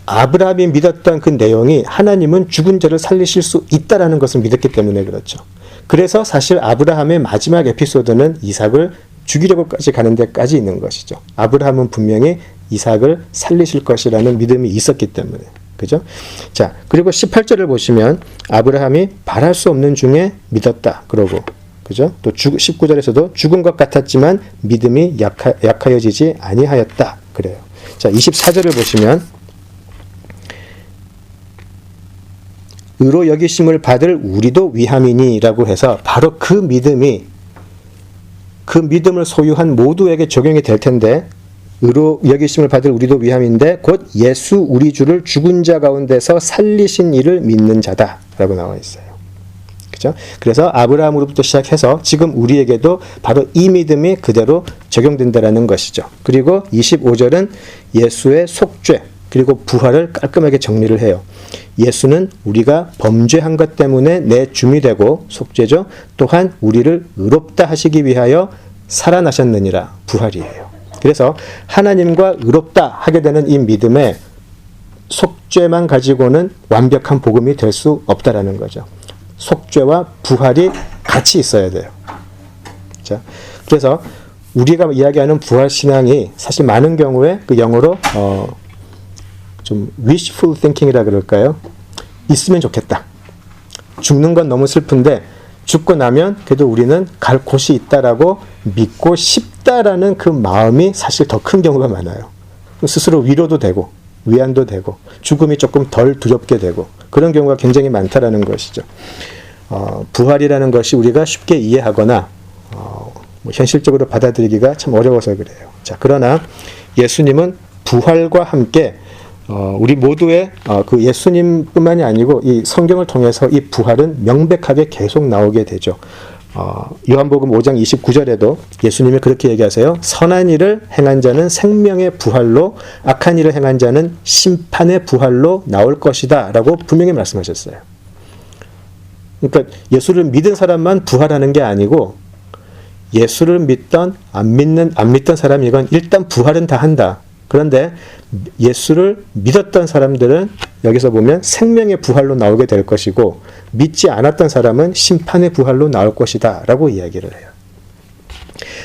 아브라함이 믿었던 그 내용이 하나님은 죽은 자를 살리실 수 있다라는 것을 믿었기 때문에 그렇죠. 그래서 사실 아브라함의 마지막 에피소드는 이삭을 죽이려고까지 가는 데까지 있는 것이죠. 아브라함은 분명히 이삭을 살리실 것이라는 믿음이 있었기 때문에. 그죠? 자, 그리고 18절을 보시면 아브라함이 바랄 수 없는 중에 믿었다. 그러고. 그죠? 또 19절에서도 죽은 것 같았지만 믿음이 약하여지지 아니하였다. 그래요. 자, 24절을 보시면 의로 여기심을 받을 우리도 위함이니라고 해서 바로 그 믿음이 그 믿음을 소유한 모두에게 적용이 될 텐데 의로 여기심을 받을 우리도 위함인데 곧 예수 우리 주를 죽은 자 가운데서 살리신 이를 믿는 자다라고 나와 있어요. 그죠? 그래서 아브라함으로부터 시작해서 지금 우리에게도 바로 이 믿음이 그대로 적용된다라는 것이죠. 그리고 25절은 예수의 속죄 그리고 부활을 깔끔하게 정리를 해요. 예수는 우리가 범죄한 것 때문에 내 줌이 되고 속죄죠. 또한 우리를 의롭다 하시기 위하여 살아나셨느니라. 부활이에요. 그래서 하나님과 의롭다 하게 되는 이 믿음에 속죄만 가지고는 완벽한 복음이 될 수 없다라는 거죠. 속죄와 부활이 같이 있어야 돼요. 자, 그래서 우리가 이야기하는 부활 신앙이 사실 많은 경우에 그 영어로 좀 wishful thinking이라 그럴까요? 있으면 좋겠다. 죽는 건 너무 슬픈데 죽고 나면 그래도 우리는 갈 곳이 있다라고 믿고 싶다라는 그 마음이 사실 더 큰 경우가 많아요. 스스로 위로도 되고 위안도 되고 죽음이 조금 덜 두렵게 되고 그런 경우가 굉장히 많다라는 것이죠. 부활이라는 것이 우리가 쉽게 이해하거나 현실적으로 받아들이기가 참 어려워서 그래요. 자, 그러나 예수님은 부활과 함께 우리 모두의 그 예수님뿐만이 아니고 이 성경을 통해서 이 부활은 명백하게 계속 나오게 되죠. 요한복음 5장 29절에도 예수님이 그렇게 얘기하세요. 선한 일을 행한 자는 생명의 부활로 악한 일을 행한 자는 심판의 부활로 나올 것이다 라고 분명히 말씀하셨어요. 그러니까 예수를 믿은 사람만 부활하는 게 아니고 예수를 믿던 안 믿던 사람이건 일단 부활은 다 한다. 그런데 예수를 믿었던 사람들은 여기서 보면 생명의 부활로 나오게 될 것이고 믿지 않았던 사람은 심판의 부활로 나올 것이다 라고 이야기를 해요.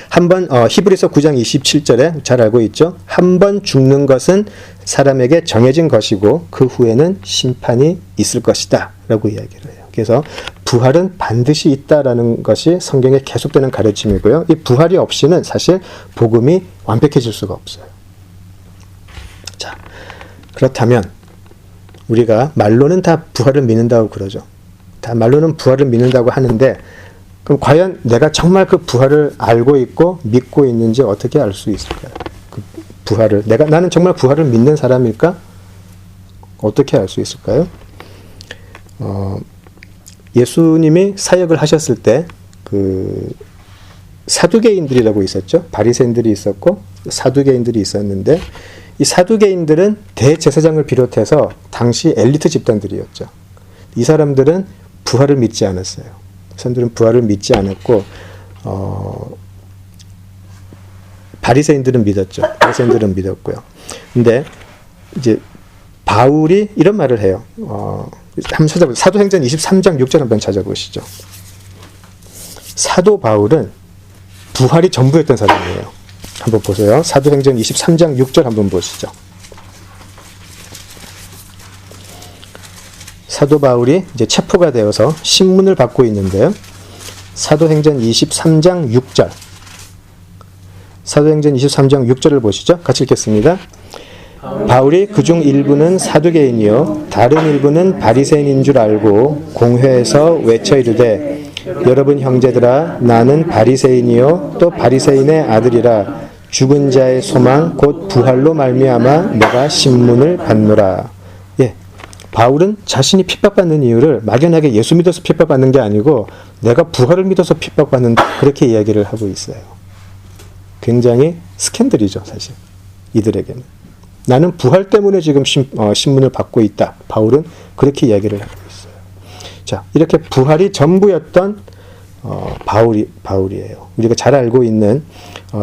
한번 히브리서 9장 27절에 잘 알고 있죠. 한 번 죽는 것은 사람에게 정해진 것이고 그 후에는 심판이 있을 것이다 라고 이야기를 해요. 그래서 부활은 반드시 있다라는 것이 성경에 계속되는 가르침이고요. 이 부활이 없이는 사실 복음이 완벽해질 수가 없어요. 자, 그렇다면 우리가 말로는 다 부활을 믿는다고 그러죠. 다 말로는 부활을 믿는다고 하는데 그럼 과연 내가 정말 그 부활을 알고 있고 믿고 있는지 어떻게 알 수 있을까요? 그 부활을 나는 정말 부활을 믿는 사람일까? 어떻게 알 수 있을까요? 예수님이 사역을 하셨을 때 그 사두개인들이라고 있었죠. 바리새인들이 있었고 사두개인들이 있었는데 이 사두개인들은 대제사장을 비롯해서 당시 엘리트 집단들이었죠. 이 사람들은 부활을 믿지 않았어요. 이 사람들은 부활을 믿지 않았고 바리새인들은 믿었죠. 바리새인들은 믿었고요. 근데 이제 바울이 이런 말을 해요. 한번 찾아보세요. 사도행전 23장 6절 한번 찾아보시죠. 사도 바울은 부활이 전부였던 사람이에요. 한번 보세요. 사도행전 23장 6절 한번 보시죠. 사도 바울이 이제 체포가 되어서 신문을 받고 있는데요. 사도행전 23장 6절. 사도행전 23장 6절을 보시죠. 같이 읽겠습니다. 바울이 그중 일부는 사두개인이요 다른 일부는 바리새인인 줄 알고 공회에서 외쳐 이르되 여러분 형제들아 나는 바리새인이요 또 바리새인의 아들이라 죽은 자의 소망 곧 부활로 말미암아 내가 신문을 받노라. 예, 바울은 자신이 핍박받는 이유를 막연하게 예수 믿어서 핍박받는 게 아니고 내가 부활을 믿어서 핍박받는다 그렇게 이야기를 하고 있어요. 굉장히 스캔들이죠 사실 이들에게는. 나는 부활 때문에 지금 신문을 받고 있다. 바울은 그렇게 이야기를 하고 있어요. 자, 이렇게 부활이 전부였던 바울이에요. 우리가 잘 알고 있는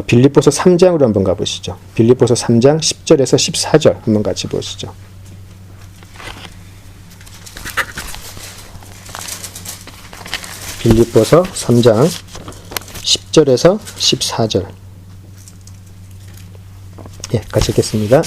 빌립보서 3장으로 한번 가보시죠. 빌립보서 3장 10절에서 14절 한번 같이 보시죠. 빌립보서 3장 10절에서 14절. 예, 같이 읽겠습니다.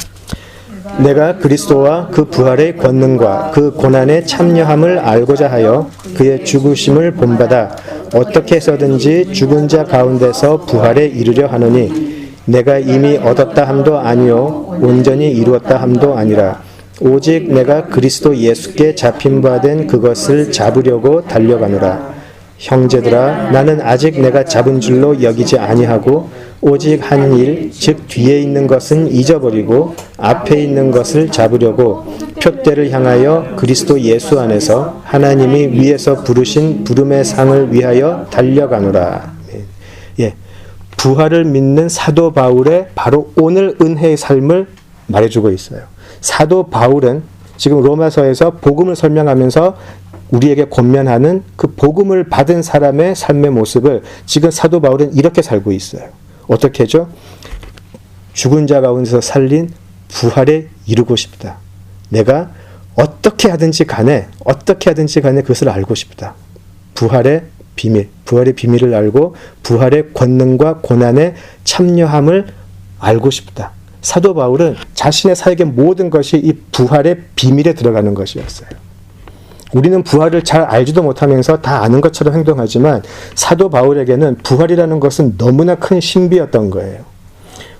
내가 그리스도와 그 부활의 권능과 그 고난에 참여함을 알고자 하여 그의 죽으심을 본받아 어떻게 해서든지 죽은 자 가운데서 부활에 이르려 하노니 내가 이미 얻었다 함도 아니요 온전히 이루었다 함도 아니라 오직 내가 그리스도 예수께 잡힌 바 된 그것을 잡으려고 달려가노라. 형제들아 나는 아직 내가 잡은 줄로 여기지 아니하고 오직 한 일, 즉 뒤에 있는 것은 잊어버리고 앞에 있는 것을 잡으려고 표대를 향하여 그리스도 예수 안에서 하나님이 위에서 부르신 부름의 상을 위하여 달려가노라. 예, 부활을 믿는 사도 바울의 바로 오늘 은혜의 삶을 말해주고 있어요. 사도 바울은 지금 로마서에서 복음을 설명하면서 우리에게 권면하는 그 복음을 받은 사람의 삶의 모습을 지금 사도 바울은 이렇게 살고 있어요. 어떻게 하죠? 죽은 자 가운데서 살린 부활에 이르고 싶다. 내가 어떻게 하든지 간에 그것을 알고 싶다. 부활의 비밀을 알고 부활의 권능과 고난에 참여함을 알고 싶다. 사도 바울은 자신의 사역의 모든 것이 이 부활의 비밀에 들어가는 것이었어요. 우리는 부활을 잘 알지도 못하면서 다 아는 것처럼 행동하지만 사도 바울에게는 부활이라는 것은 너무나 큰 신비였던 거예요.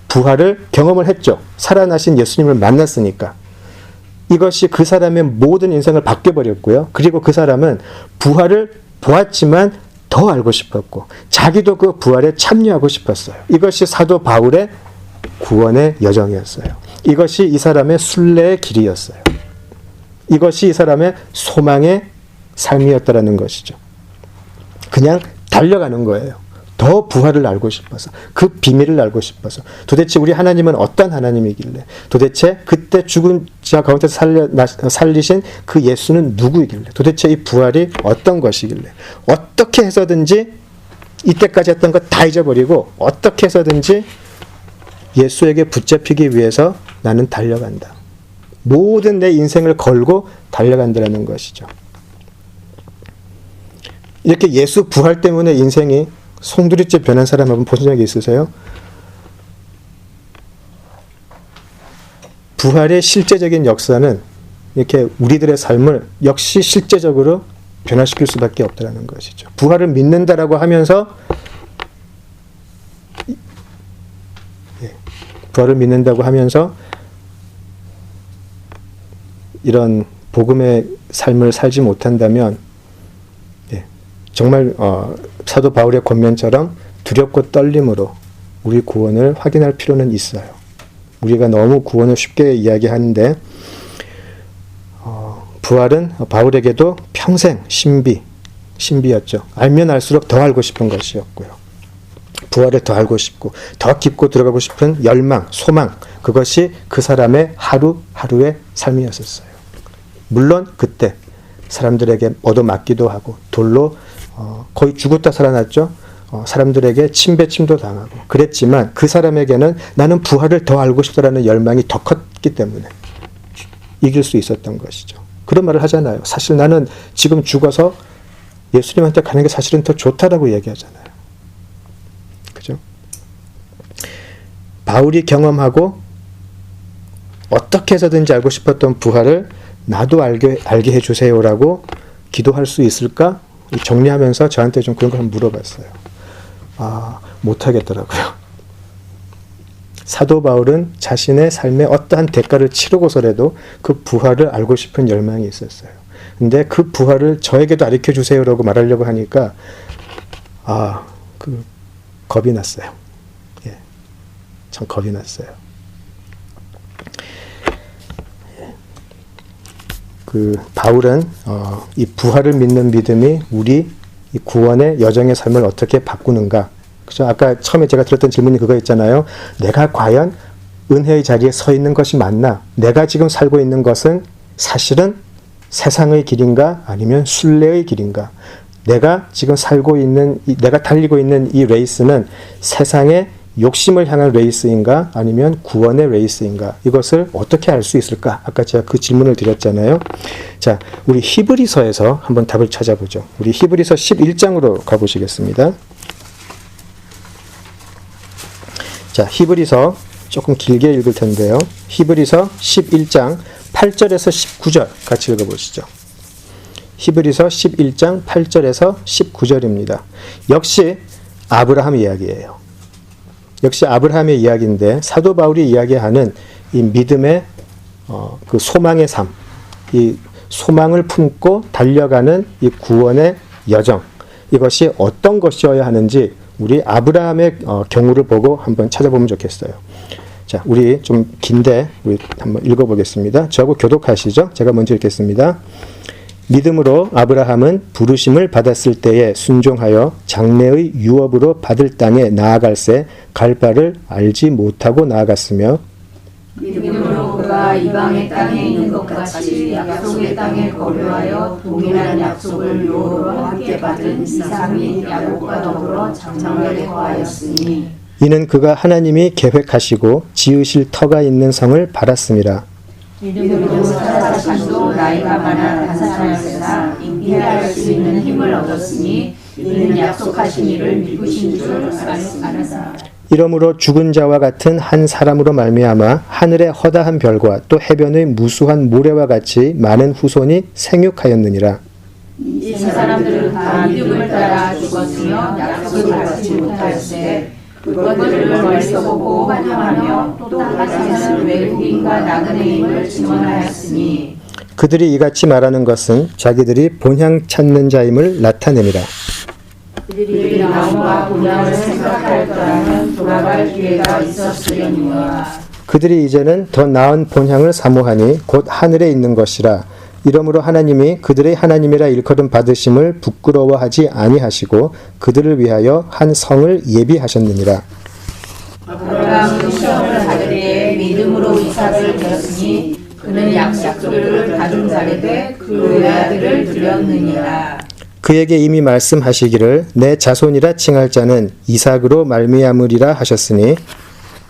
부활을 경험을 했죠. 살아나신 예수님을 만났으니까. 이것이 그 사람의 모든 인생을 바뀌어버렸고요. 그리고 그 사람은 부활을 보았지만 더 알고 싶었고 자기도 그 부활에 참여하고 싶었어요. 이것이 사도 바울의 구원의 여정이었어요. 이것이 이 사람의 순례의 길이었어요. 이것이 이 사람의 소망의 삶이었다라는 것이죠. 그냥 달려가는 거예요. 더 부활을 알고 싶어서, 그 비밀을 알고 싶어서. 도대체 우리 하나님은 어떤 하나님이길래, 도대체 그때 죽은 자 가운데서 살리신 그 예수는 누구이길래, 도대체 이 부활이 어떤 것이길래, 어떻게 해서든지 이때까지 했던 것 다 잊어버리고 어떻게 해서든지 예수에게 붙잡히기 위해서 나는 달려간다. 모든 내 인생을 걸고 달려간다는 것이죠. 이렇게 예수 부활 때문에 인생이 송두리째 변한 사람 한번 보신 적이 있으세요? 부활의 실제적인 역사는 이렇게 우리들의 삶을 역시 실제적으로 변화시킬 수밖에 없다는 것이죠. 부활을 믿는다라고 하면서 부활을 믿는다고 하면서 이런 복음의 삶을 살지 못한다면 정말 사도 바울의 권면처럼 두렵고 떨림으로 우리 구원을 확인할 필요는 있어요. 우리가 너무 구원을 쉽게 이야기하는데 부활은 바울에게도 평생 신비였죠. 알면 알수록 더 알고 싶은 것이었고요. 부활을 더 알고 싶고 더 깊고 들어가고 싶은 열망, 소망, 그것이 그 사람의 하루하루의 삶이었었어요. 물론 그때 사람들에게 얻어맞기도 하고 돌로 거의 죽었다 살아났죠. 사람들에게 침배침도 당하고 그랬지만 그 사람에게는 나는 부활을 더 알고 싶다라는 열망이 더 컸기 때문에 이길 수 있었던 것이죠. 그런 말을 하잖아요. 사실 나는 지금 죽어서 예수님한테 가는 게 사실은 더 좋다라고 얘기하잖아요. 그죠? 바울이 경험하고 어떻게 해서든지 알고 싶었던 부활을 나도 알게 해주세요라고 기도할 수 있을까? 정리하면서 저한테 좀 그런 걸 한번 물어봤어요. 못하겠더라고요. 사도 바울은 자신의 삶에 어떠한 대가를 치르고서라도 그 부활을 알고 싶은 열망이 있었어요. 근데 그 부활을 저에게도 가르쳐 주세요라고 말하려고 하니까 겁이 났어요. 예, 참 겁이 났어요. 바울은 이 부활을 믿는 믿음이 우리 이 구원의 여정의 삶을 어떻게 바꾸는가. 그죠? 아까 처음에 제가 들었던 질문이 그거 있잖아요. 내가 과연 은혜의 자리에 서 있는 것이 맞나? 내가 지금 살고 있는 것은 사실은 세상의 길인가? 아니면 순례의 길인가? 내가 지금 내가 달리고 있는 이 레이스는 세상의 욕심을 향한 레이스인가? 아니면 구원의 레이스인가? 이것을 어떻게 알 수 있을까? 아까 제가 그 질문을 드렸잖아요. 자, 우리 히브리서에서 한번 답을 찾아보죠. 우리 히브리서 11장으로 가보시겠습니다. 자, 히브리서 조금 길게 읽을 텐데요. 히브리서 11장 8절에서 19절 같이 읽어보시죠. 히브리서 11장 8절에서 19절입니다. 역시 아브라함 이야기예요. 역시 아브라함의 이야기인데 사도 바울이 이야기하는 이 믿음의 그 소망의 삶, 이 소망을 품고 달려가는 이 구원의 여정, 이것이 어떤 것이어야 하는지 우리 아브라함의 경우를 보고 한번 찾아보면 좋겠어요. 자, 우리 좀 긴데 우리 한번 읽어보겠습니다. 저하고 교독하시죠. 제가 먼저 읽겠습니다. 믿음으로 아브라함은 부르심을 받았을 때에 순종하여 장래의 유업으로 받을 땅에 나아갈새 갈 바를 알지 못하고 나아갔으며 믿음으로 그가 이방의 땅에 있는 것 같이 약속의 땅에 거류하여 동일한 약속을 유업으로 함께 받은 이삭이 야곱과 더불어 장래에 거하였으니 이는 그가 하나님이 계획하시고 지으실 터가 있는 성을 바랐습니다. 믿음으로 사라짐도 나이가 많아 단산하였으나 인내할 수 있는 힘을 얻었으니 이는 약속하신 이를 믿으신 줄 알았으나 이러므로 죽은 자와 같은 한 사람으로 말미암아 하늘의 허다한 별과 또 해변의 무수한 모래와 같이 많은 후손이 생육하였느니라. 이 사람들은 다 믿음을 따라 죽었으며 약속을 받지 못하였으되 그것들을 멀리서 보고 환영하며 또 하나님은 외국인과 나그네임을 증언하였으니 그들이 이같이 말하는 것은 자기들이 본향 찾는 자임을 나타냅니다. 그들이 나음과 본향을 생각할 거라면 돌아갈 기회가 있었으려니와 그들이 이제는 더 나은 본향을 사모하니 곧 하늘에 있는 것이라. 이러므로 하나님이 그들의 하나님이라 일컬음 받으심을 부끄러워하지 아니하시고 그들을 위하여 한 성을 예비하셨느니라. 아브라함은 시험을 받을 때에 믿음으로 이삭을 드렸으니 그는 약속들을 받은 자리 되그 외아들을 드렸느니라. 그에게 이미 말씀하시기를 내 자손이라 칭할 자는 이삭으로 말미암으리라 하셨으니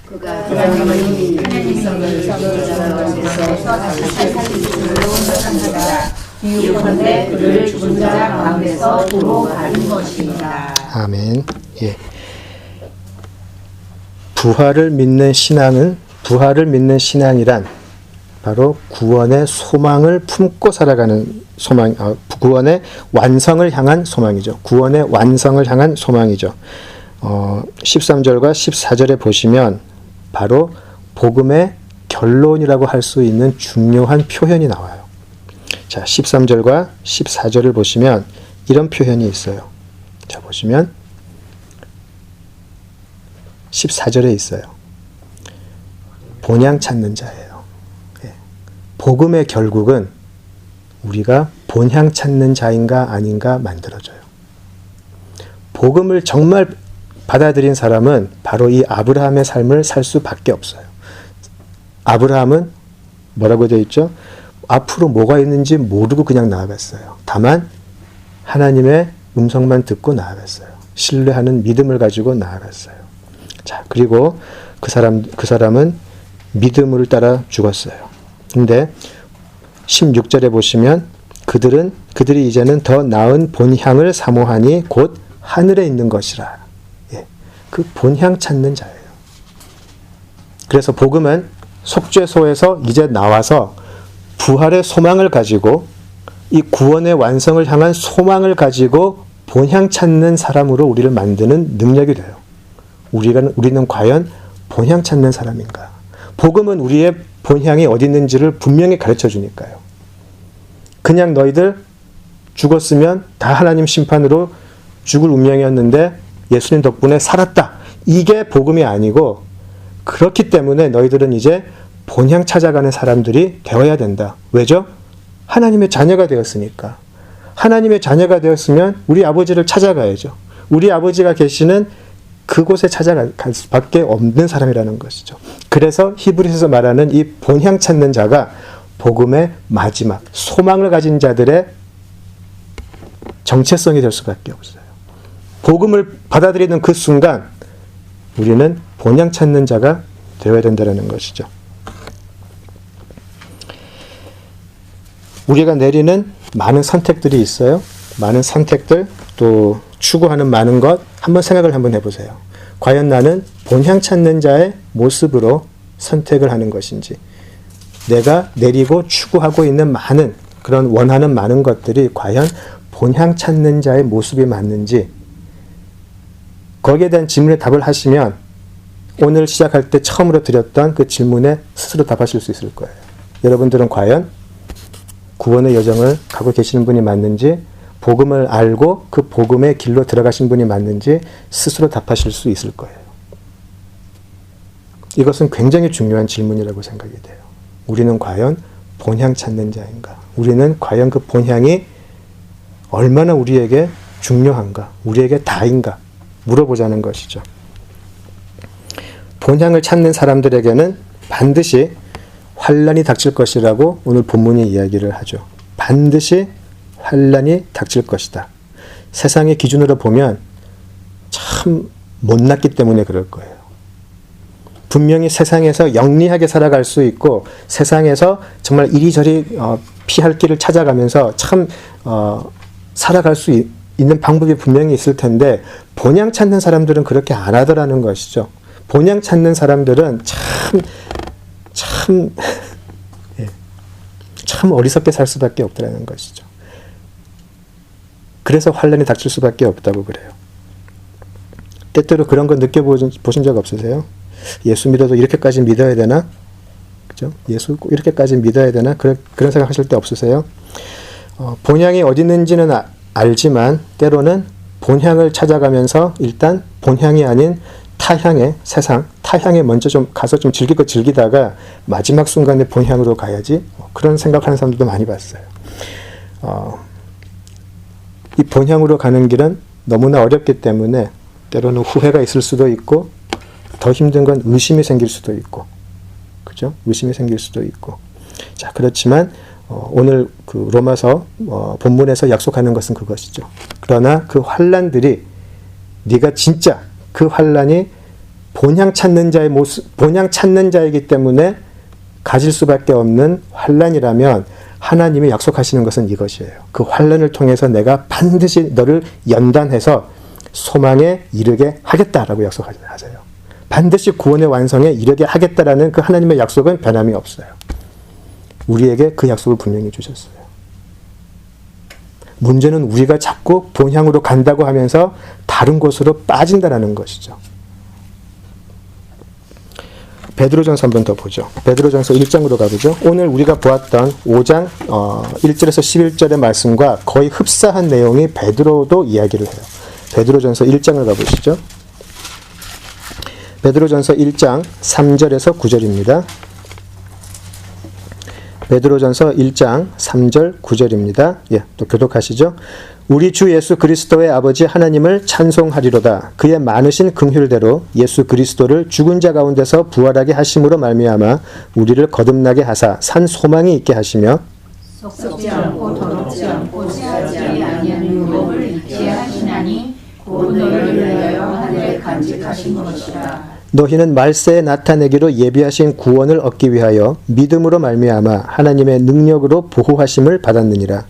그가 하나님이 이삭을 기도자로서 다시 살리심으로 나타나라. 비유컨대 그를 죽은 자 가운데서 도로 받은 것입니다. 아멘. 예. 부활을 믿는 신앙이란 바로 구원의 소망을 품고 살아가는 구원의 완성을 향한 소망이죠. 구원의 완성을 향한 소망이죠. 13절과 14절에 보시면 바로 복음의 결론이라고 할 수 있는 중요한 표현이 나와요. 자, 13절과 14절을 보시면 이런 표현이 있어요. 자, 보시면 14절에 있어요. 본향 찾는 자예요. 예. 복음의 결국은 우리가 본향 찾는 자인가 아닌가 만들어져요. 복음을 정말 받아들인 사람은 바로 이 아브라함의 삶을 살 수밖에 없어요. 아브라함은 뭐라고 되어 있죠? 앞으로 뭐가 있는지 모르고 그냥 나아갔어요. 다만 하나님의 음성만 듣고 나아갔어요. 신뢰하는 믿음을 가지고 나아갔어요. 자, 그리고 그 사람은 믿음을 따라 죽었어요. 근데 16절에 보시면 그들이 이제는 더 나은 본향을 사모하니 곧 하늘에 있는 것이라. 예, 그 본향 찾는 자예요. 그래서 복음은 속죄소에서 이제 나와서 부활의 소망을 가지고 이 구원의 완성을 향한 소망을 가지고 본향 찾는 사람으로 우리를 만드는 능력이 돼요. 우리는 과연 본향 찾는 사람인가? 복음은 우리의 본향이 어디 있는지를 분명히 가르쳐 주니까요. 그냥 너희들 죽었으면 다 하나님 심판으로 죽을 운명이었는데 예수님 덕분에 살았다. 이게 복음이 아니고, 그렇기 때문에 너희들은 이제 본향 찾아가는 사람들이 되어야 된다. 왜죠? 하나님의 자녀가 되었으니까. 하나님의 자녀가 되었으면 우리 아버지를 찾아가야죠. 우리 아버지가 계시는 그곳에 찾아갈 수밖에 없는 사람이라는 것이죠. 그래서 히브리서에서 말하는 이 본향 찾는 자가 복음의 마지막 소망을 가진 자들의 정체성이 될 수밖에 없어요. 복음을 받아들이는 그 순간 우리는 본향 찾는 자가 되어야 된다는 것이죠. 우리가 내리는 많은 선택들이 있어요. 많은 선택들, 또 추구하는 많은 것, 한번 생각을 한번 해보세요. 과연 나는 본향 찾는 자의 모습으로 선택을 하는 것인지, 내가 내리고 추구하고 있는 많은, 그런 원하는 많은 것들이 과연 본향 찾는 자의 모습이 맞는지, 거기에 대한 질문에 답을 하시면 오늘 시작할 때 처음으로 드렸던 그 질문에 스스로 답하실 수 있을 거예요. 여러분들은 과연 구원의 여정을 가고 계시는 분이 맞는지, 복음을 알고 그 복음의 길로 들어가신 분이 맞는지 스스로 답하실 수 있을 거예요. 이것은 굉장히 중요한 질문이라고 생각이 돼요. 우리는 과연 본향 찾는 자인가? 우리는 과연 그 본향이 얼마나 우리에게 중요한가? 우리에게 다인가? 물어보자는 것이죠. 본향을 찾는 사람들에게는 반드시 환난이 닥칠 것이라고 오늘 본문이 이야기를 하죠. 반드시 환난이 닥칠 것이다. 세상의 기준으로 보면 참 못났기 때문에 그럴 거예요. 분명히 세상에서 영리하게 살아갈 수 있고, 세상에서 정말 이리저리 피할 길을 찾아가면서 참 살아갈 수 있는 방법이 분명히 있을 텐데, 본향 찾는 사람들은 그렇게 안 하더라는 것이죠. 본향 찾는 사람들은 참 어리석게 살 수밖에 없다는 것이죠. 그래서 환난이 닥칠 수밖에 없다고 그래요. 때때로 그런 거 느껴보신 적 없으세요? 예수 믿어도 이렇게까지 믿어야 되나? 그죠? 예수 이렇게까지 믿어야 되나? 그런 생각 하실 때 없으세요? 본향이 어디 있는지는 알지만 때로는 본향을 찾아가면서 일단 본향이 아닌 타향의 세상, 타향에 먼저 좀 가서 좀 즐길 거 즐기다가 마지막 순간에 본향으로 가야지, 그런 생각하는 사람들도 많이 봤어요. 이 본향으로 가는 길은 너무나 어렵기 때문에 때로는 후회가 있을 수도 있고, 더 힘든 건 의심이 생길 수도 있고, 그죠? 의심이 생길 수도 있고. 자, 그렇지만 오늘 그 로마서 본문에서 약속하는 것은 그것이죠. 그러나 그 환난들이, 네가 진짜 그 환난이 본향 찾는 자의 모습, 본향 찾는 자이기 때문에 가질 수밖에 없는 환난이라면 하나님이 약속하시는 것은 이것이에요. 그 환난을 통해서 내가 반드시 너를 연단해서 소망에 이르게 하겠다라고 약속하세요. 반드시 구원의 완성에 이르게 하겠다라는 그 하나님의 약속은 변함이 없어요. 우리에게 그 약속을 분명히 주셨어요. 문제는 우리가 자꾸 본향으로 간다고 하면서 다른 곳으로 빠진다라는 것이죠. 베드로전서 한 번 더 보죠. 베드로전서 1장으로 가보죠. 오늘 우리가 보았던 5장 1절에서 11절의 말씀과 거의 흡사한 내용이 베드로도 이야기를 해요. 베드로전서 1장을 가보시죠. 베드로전서 1장 3절에서 9절입니다. 베드로전서 1장 3절 9절입니다. 예, 또 교독하시죠. 우리 주 예수 그리스도의 아버지 하나님을 찬송하리로다. 그의 많으신 긍휼대로 예수 그리스도를 죽은 자 가운데서 부활하게 하심으로 말미암아 우리를 거듭나게 하사 산 소망이 있게 하시며 썩지 않고 더럽지 않고 취하지 아니한 율법을 있게 하시나니 곧 너희를 위하여 하늘에 간직하신 것이라. 너희는 말세에 나타내기로 예비하신 구원을 얻기 위하여 믿음으로 말미암아 하나님의 능력으로 보호하심을 받았느니라.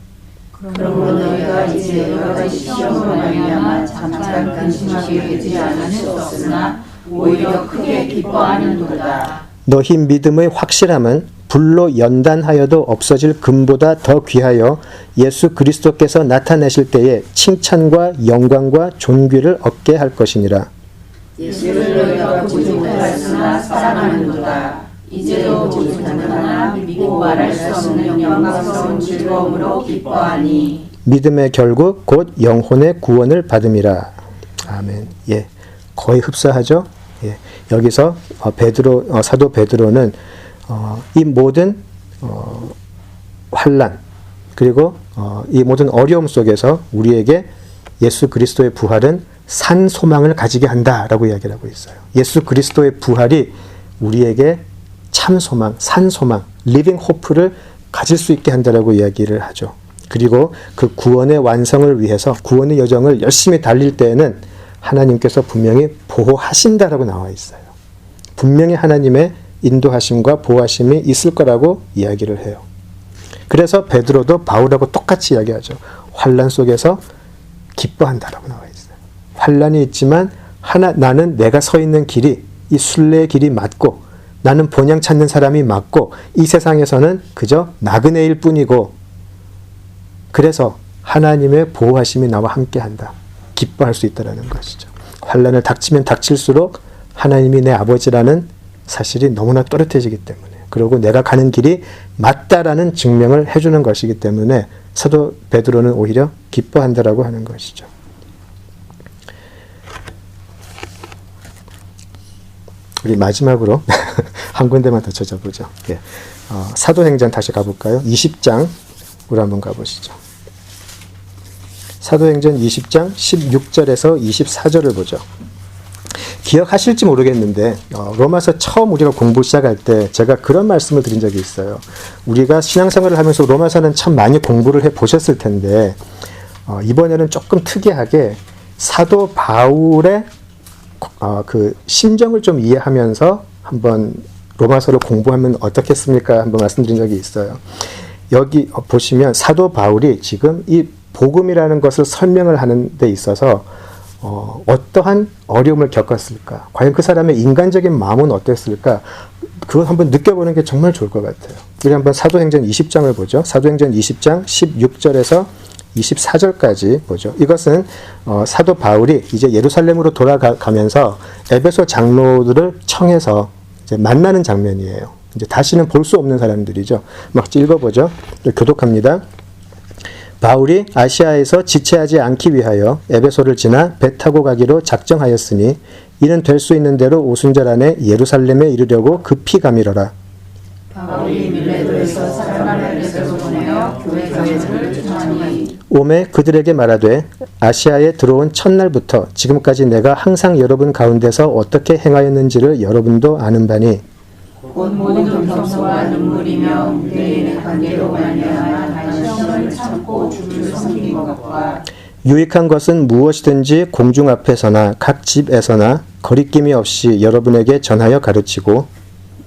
그러므로 너희가 이제 여러 가지 시험으로 말미암아 잠깐 근심하게 되지 않을 수 없으나 오히려 크게 기뻐하는도다. 너희 믿음의 확실함은 불로 연단하여도 없어질 금보다 더 귀하여 예수 그리스도께서 나타내실 때에 칭찬과 영광과 존귀를 얻게 할 것이니라. 예수를 너희가 보지 못하였으나 사랑하는도다. 이제도 보지 못하나 믿고 말할 수 없는 영광스러운 즐거움으로 기뻐하니 믿음의 결국 곧 영혼의 구원을 받음이라. 아멘. 예, 거의 흡사하죠. 예, 여기서 사도 베드로는 이 모든 환난 그리고 이 모든 어려움 속에서 우리에게 예수 그리스도의 부활은 산 소망을 가지게 한다라고 이야기를 하고 있어요. 예수 그리스도의 부활이 우리에게 참 소망, 산 소망, 리빙 호프를 가질 수 있게 한다라고 이야기를 하죠. 그리고 그 구원의 완성을 위해서 구원의 여정을 열심히 달릴 때에는 하나님께서 분명히 보호하신다라고 나와 있어요. 분명히 하나님의 인도하심과 보호하심이 있을 거라고 이야기를 해요. 그래서 베드로도 바울하고 똑같이 이야기하죠. 환난 속에서 기뻐한다라고 나와 있어요. 환난이 있지만 나는 내가 서 있는 길이 이 순례의 길이 맞고 나는 본향 찾는 사람이 맞고 이 세상에서는 그저 나그네일 뿐이고 그래서 하나님의 보호하심이 나와 함께한다. 기뻐할 수 있다는 것이죠. 환난을 닥치면 닥칠수록 하나님이 내 아버지라는 사실이 너무나 또렷해지기 때문에 그리고 내가 가는 길이 맞다라는 증명을 해주는 것이기 때문에 사도 베드로는 오히려 기뻐한다라고 하는 것이죠. 우리 마지막으로 한 군데만 더 찾아보죠. 예. 사도행전 다시 가볼까요? 20장으로 한번 가보시죠. 사도행전 20장 16절에서 24절을 보죠. 기억하실지 모르겠는데 로마서 처음 우리가 공부 시작할 때 제가 그런 말씀을 드린 적이 있어요. 우리가 신앙생활을 하면서 로마서는 참 많이 공부를 해보셨을 텐데 이번에는 조금 특이하게 사도 바울의 그 심정을 좀 이해하면서 한번 로마서를 공부하면 어떻겠습니까? 한번 말씀드린 적이 있어요. 여기 보시면 사도 바울이 지금 이 복음이라는 것을 설명을 하는 데 있어서 어떠한 어려움을 겪었을까? 과연 그 사람의 인간적인 마음은 어땠을까? 그걸 한번 느껴보는 게 정말 좋을 것 같아요. 우리 한번 사도행전 20장을 보죠. 사도행전 20장 16절에서 24절까지 보죠. 이것은 사도 바울이 이제 예루살렘으로 돌아가면서 에베소 장로들을 청해서 이제 만나는 장면이에요. 이제 다시는 볼 수 없는 사람들이죠. 막 읽어보죠. 교독합니다. 바울이 아시아에서 지체하지 않기 위하여 에베소를 지나 배 타고 가기로 작정하였으니 이는 될 수 있는 대로 오순절 안에 예루살렘에 이르려고 급히 가미러라. 바울이 밀레도에서 사람을 에베소로 보내어 교회 장로를 청하니 오매 그들에게 말하되 아시아에 들어온 첫날부터 지금까지 내가 항상 여러분 가운데서 어떻게 행하였는지를 여러분도 아는 바니 곧 모든 겸손과 눈물이며 의인의 관계로 말미암아 시험을 참고 주를 섬긴 것과 유익한 것은 무엇이든지 공중 앞에서나 각 집에서나 거리낌이 없이 여러분에게 전하여 가르치고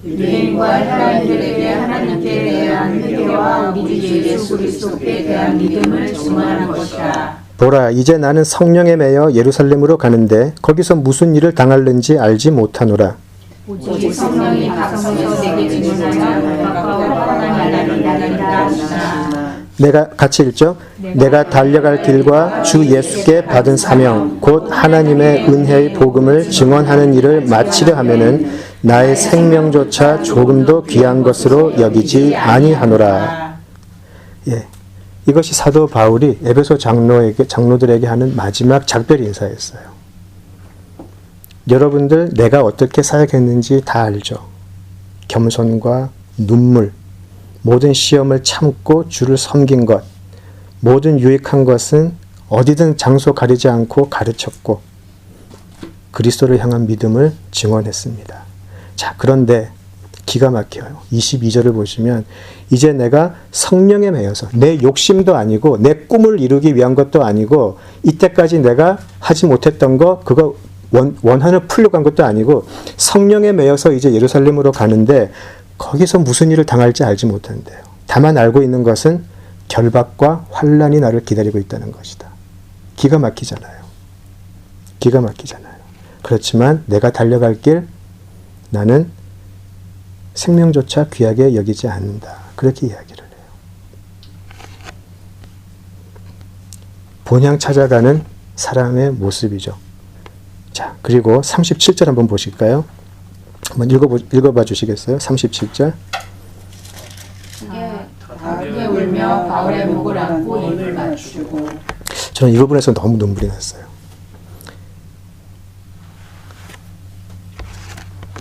유대인과 헬라인들에게 하나님께 대한 회개와 우리 주 예수 그리스도께 대한 믿음을 증언하는 것이라. 보라 이제 나는 성령에 매여 예루살렘으로 가는데 거기서 무슨 일을 당할는지 알지 못하노라. 오직 성령이 각성에서 내게 증언하여 가까워 떠나니 나리라 하시나. 내가 같이 읽죠. 내가 달려갈 길과 주 예수께 받은 사명 곧 하나님의 은혜의 복음을 증언하는 일을 마치려 하면은 나의 생명조차 조금도 귀한 것으로 여기지 아니하노라. 예, 이것이 사도 바울이 에베소 장로들에게 하는 마지막 작별 인사였어요. 여러분들 내가 어떻게 사역했는지 다 알죠. 겸손과 눈물, 모든 시험을 참고 주를 섬긴 것, 모든 유익한 것은 어디든 장소 가리지 않고 가르쳤고 그리스도를 향한 믿음을 증언했습니다. 자, 그런데 기가 막혀요. 22절을 보시면 이제 내가 성령에 매여서 내 욕심도 아니고 내 꿈을 이루기 위한 것도 아니고 이때까지 내가 하지 못했던 거 그거 원한을 풀려고 한 것도 아니고 성령에 매여서 이제 예루살렘으로 가는데 거기서 무슨 일을 당할지 알지 못한대요. 다만 알고 있는 것은 결박과 환난이 나를 기다리고 있다는 것이다. 기가 막히잖아요. 기가 막히잖아요. 그렇지만 내가 달려갈 길 나는 생명조차 귀하게 여기지 않는다. 그렇게 이야기를 해요. 본향 찾아가는 사람의 모습이죠. 자, 그리고 37절 한번 보실까요? 한번 읽어봐 주시겠어요? 37절. 크게 울며 바울의 목을 안고 입을 맞추고. 저는 이 부분에서 너무 눈물이 났어요.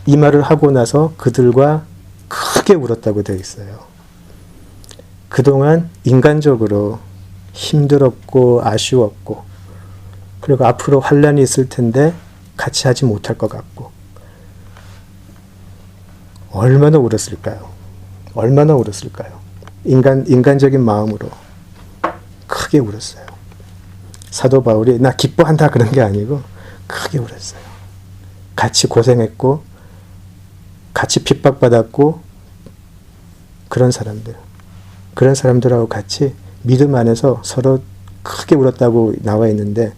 이 말을 하고 나서 그들과 크게 울었다고 되어 있어요. 그동안 인간적으로 힘들었고 아쉬웠고 그리고 앞으로 환난이 있을 텐데 같이 하지 못할 것 같고 얼마나 울었을까요? 얼마나 울었을까요? 인간적인 마음으로 크게 울었어요. 사도 바울이 나 기뻐한다 그런 게 아니고 크게 울었어요. 같이 고생했고 같이 핍박받았고 그런 사람들하고 같이 믿음 안에서 서로 크게 울었다고 나와 있는데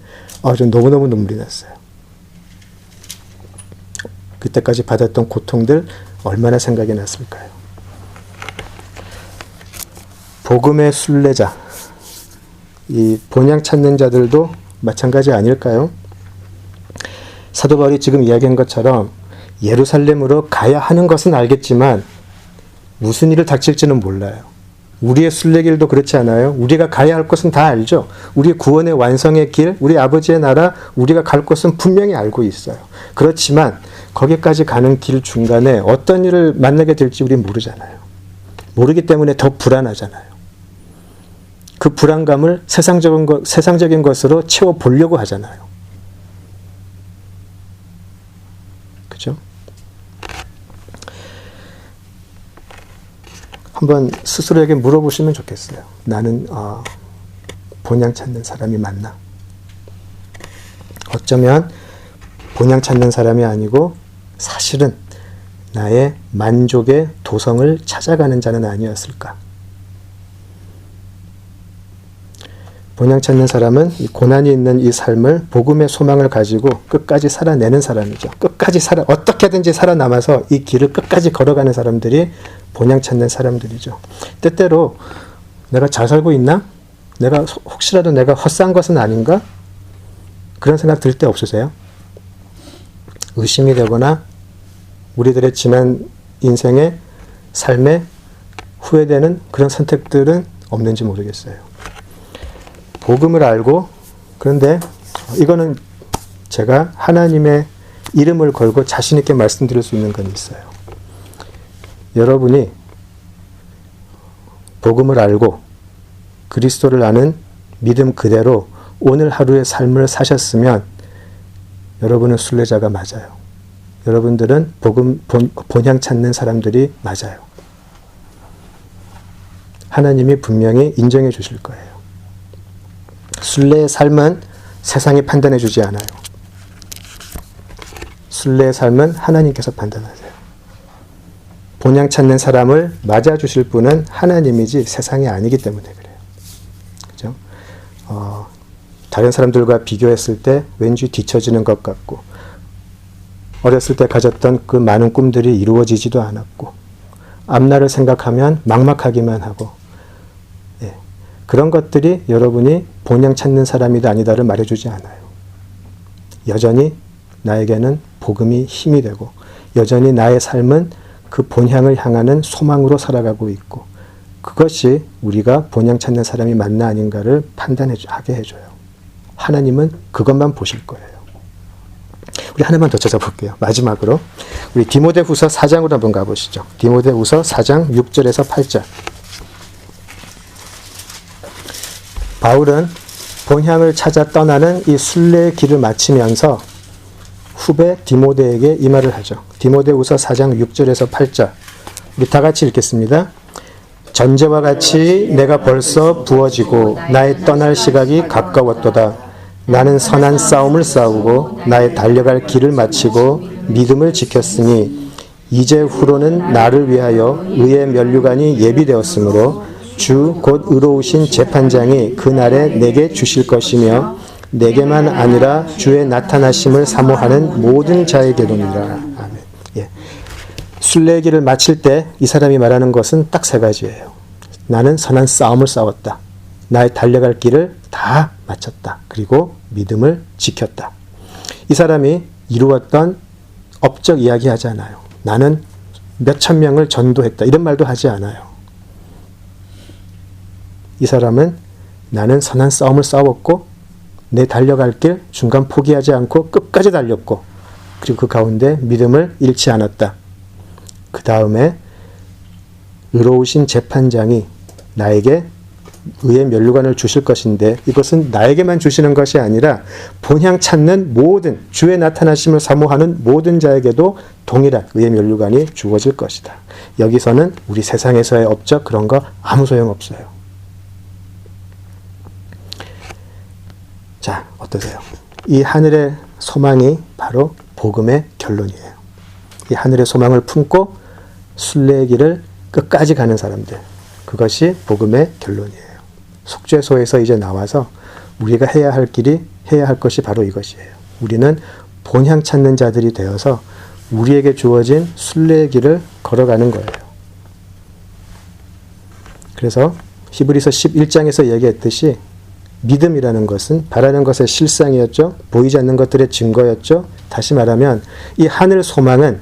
좀 너무너무 눈물이 났어요. 그때까지 받았던 고통들 얼마나 생각이 났을까요? 복음의 순례자, 이 본향 찾는 자들도 마찬가지 아닐까요? 사도 바울이 지금 이야기한 것처럼 예루살렘으로 가야 하는 것은 알겠지만 무슨 일을 닥칠지는 몰라요. 우리의 순례길도 그렇지 않아요? 우리가 가야 할 곳은 다 알죠? 우리의 구원의 완성의 길, 우리 아버지의 나라, 우리가 갈 곳은 분명히 알고 있어요. 그렇지만 거기까지 가는 길 중간에 어떤 일을 만나게 될지 우리는 모르잖아요. 모르기 때문에 더 불안하잖아요. 그 불안감을 세상적인 것으로 채워보려고 하잖아요. 그죠? 한번 스스로에게 물어보시면 좋겠어요. 나는 본향 찾는 사람이 맞나? 어쩌면 본향 찾는 사람이 아니고 사실은 나의 만족의 도성을 찾아가는 자는 아니었을까? 본향 찾는 사람은 이 고난이 있는 이 삶을 복음의 소망을 가지고 끝까지 살아내는 사람이죠. 어떻게든지 살아남아서 이 길을 끝까지 걸어가는 사람들이 본향 찾는 사람들이죠. 때때로 내가 잘 살고 있나? 혹시라도 내가 헛산 것은 아닌가? 그런 생각 들 때 없으세요? 의심이 되거나 우리들의 지난 인생의 삶에 후회되는 그런 선택들은 없는지 모르겠어요. 복음을 알고, 그런데 이거는 제가 하나님의 이름을 걸고 자신 있게 말씀드릴 수 있는 건 있어요. 여러분이 복음을 알고 그리스도를 아는 믿음 그대로 오늘 하루의 삶을 사셨으면 여러분은 순례자가 맞아요. 여러분들은 본향 찾는 사람들이 맞아요. 하나님이 분명히 인정해 주실 거예요. 순례의 삶은 세상이 판단해 주지 않아요. 순례의 삶은 하나님께서 판단하세요. 본향 찾는 사람을 맞아 주실 분은 하나님이지 세상이 아니기 때문에 그래요. 그죠? 다른 사람들과 비교했을 때 왠지 뒤처지는 것 같고 어렸을 때 가졌던 그 많은 꿈들이 이루어지지도 않았고 앞날을 생각하면 막막하기만 하고 그런 것들이 여러분이 본향 찾는 사람이다 아니다를 말해주지 않아요. 여전히 나에게는 복음이 힘이 되고 여전히 나의 삶은 그 본향을 향하는 소망으로 살아가고 있고 그것이 우리가 본향 찾는 사람이 맞나 아닌가를 판단하게 해줘요. 하나님은 그것만 보실 거예요. 우리 하나만 더 찾아볼게요. 마지막으로 우리 디모데후서 4장으로 한번 가보시죠. 디모데후서 4장 6절에서 8절. 바울은 본향을 찾아 떠나는 이 순례의 길을 마치면서 후배 디모데에게 이 말을 하죠. 디모데후서 4장 6절에서 8절. 우리 다 같이 읽겠습니다. 전제와 같이 내가 벌써 부어지고 나의 떠날 시각이 가까웠도다. 나는 선한 싸움을 싸우고 나의 달려갈 길을 마치고 믿음을 지켰으니 이제 후로는 나를 위하여 의의 면류관이 예비되었으므로 주 곧 의로우신 재판장이 그날에 내게 주실 것이며 내게만 아니라 주의 나타나심을 사모하는 모든 자에게로니라. 아멘. 예. 순례의 길을 마칠 때 이 사람이 말하는 것은 딱 세 가지예요. 나는 선한 싸움을 싸웠다. 나의 달려갈 길을 다 마쳤다. 그리고 믿음을 지켰다. 이 사람이 이루었던 업적 이야기 하지 않아요. 나는 몇천 명을 전도했다. 이런 말도 하지 않아요. 이 사람은 나는 선한 싸움을 싸웠고 내 달려갈 길 중간 포기하지 않고 끝까지 달렸고 그리고 그 가운데 믿음을 잃지 않았다. 그 다음에 의로우신 재판장이 나에게 의의 면류관을 주실 것인데 이것은 나에게만 주시는 것이 아니라 본향 찾는 모든 주의 나타나심을 사모하는 모든 자에게도 동일한 의의 면류관이 주어질 것이다. 여기서는 우리 세상에서의 업적 그런 거 아무 소용없어요. 자, 어떠세요? 이 하늘의 소망이 바로 복음의 결론이에요. 이 하늘의 소망을 품고 순례의 길을 끝까지 가는 사람들, 그것이 복음의 결론이에요. 속죄소에서 이제 나와서 우리가 해야 할 길이, 해야 할 것이 바로 이것이에요. 우리는 본향 찾는 자들이 되어서 우리에게 주어진 순례의 길을 걸어가는 거예요. 그래서 히브리서 11장에서 얘기했듯이 믿음이라는 것은 바라는 것의 실상이었죠. 보이지 않는 것들의 증거였죠. 다시 말하면 이 하늘 소망은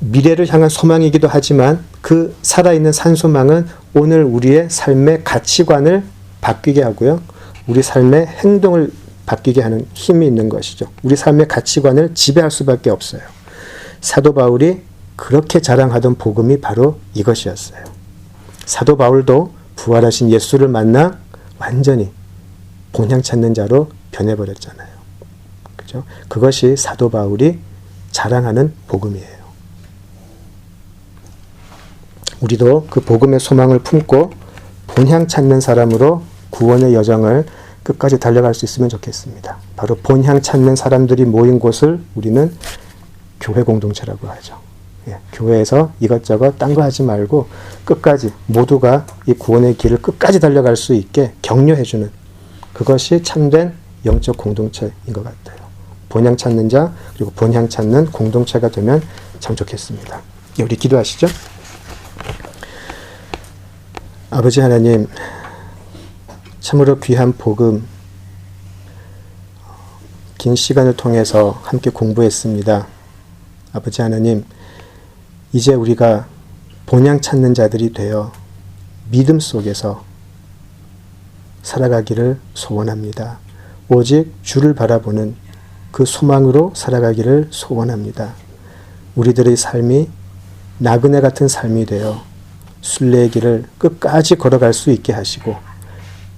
미래를 향한 소망이기도 하지만 그 살아있는 산소망은 오늘 우리의 삶의 가치관을 바뀌게 하고요. 우리 삶의 행동을 바뀌게 하는 힘이 있는 것이죠. 우리 삶의 가치관을 지배할 수밖에 없어요. 사도 바울이 그렇게 자랑하던 복음이 바로 이것이었어요. 사도 바울도 부활하신 예수를 만나 완전히 본향 찾는 자로 변해버렸잖아요. 그죠? 그것이 사도 바울이 자랑하는 복음이에요. 우리도 그 복음의 소망을 품고 본향 찾는 사람으로 구원의 여정을 끝까지 달려갈 수 있으면 좋겠습니다. 바로 본향 찾는 사람들이 모인 곳을 우리는 교회 공동체라고 하죠. 예, 교회에서 이것저것 딴 거 하지 말고 끝까지 모두가 이 구원의 길을 끝까지 달려갈 수 있게 격려해주는 그것이 참된 영적 공동체인 것 같아요. 본향 찾는 자 그리고 본향 찾는 공동체가 되면 참 좋겠습니다. 예, 우리 기도하시죠. 아버지 하나님, 참으로 귀한 복음 긴 시간을 통해서 함께 공부했습니다. 아버지 하나님, 이제 우리가 본향 찾는 자들이 되어 믿음 속에서 살아가기를 소원합니다. 오직 주를 바라보는 그 소망으로 살아가기를 소원합니다. 우리들의 삶이 나그네 같은 삶이 되어 순례의 길을 끝까지 걸어갈 수 있게 하시고,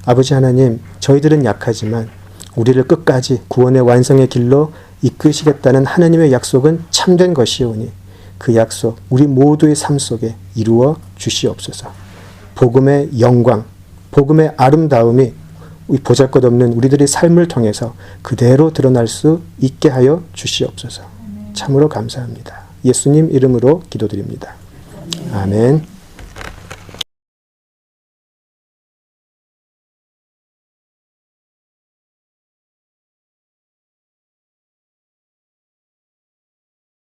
아버지 하나님, 저희들은 약하지만 우리를 끝까지 구원의 완성의 길로 이끄시겠다는 하나님의 약속은 참된 것이오니 그 약속 우리 모두의 삶 속에 이루어 주시옵소서. 복음의 영광, 복음의 아름다움이 보잘것없는 우리들의 삶을 통해서 그대로 드러날 수 있게 하여 주시옵소서. 참으로 감사합니다. 예수님 이름으로 기도드립니다. 아멘.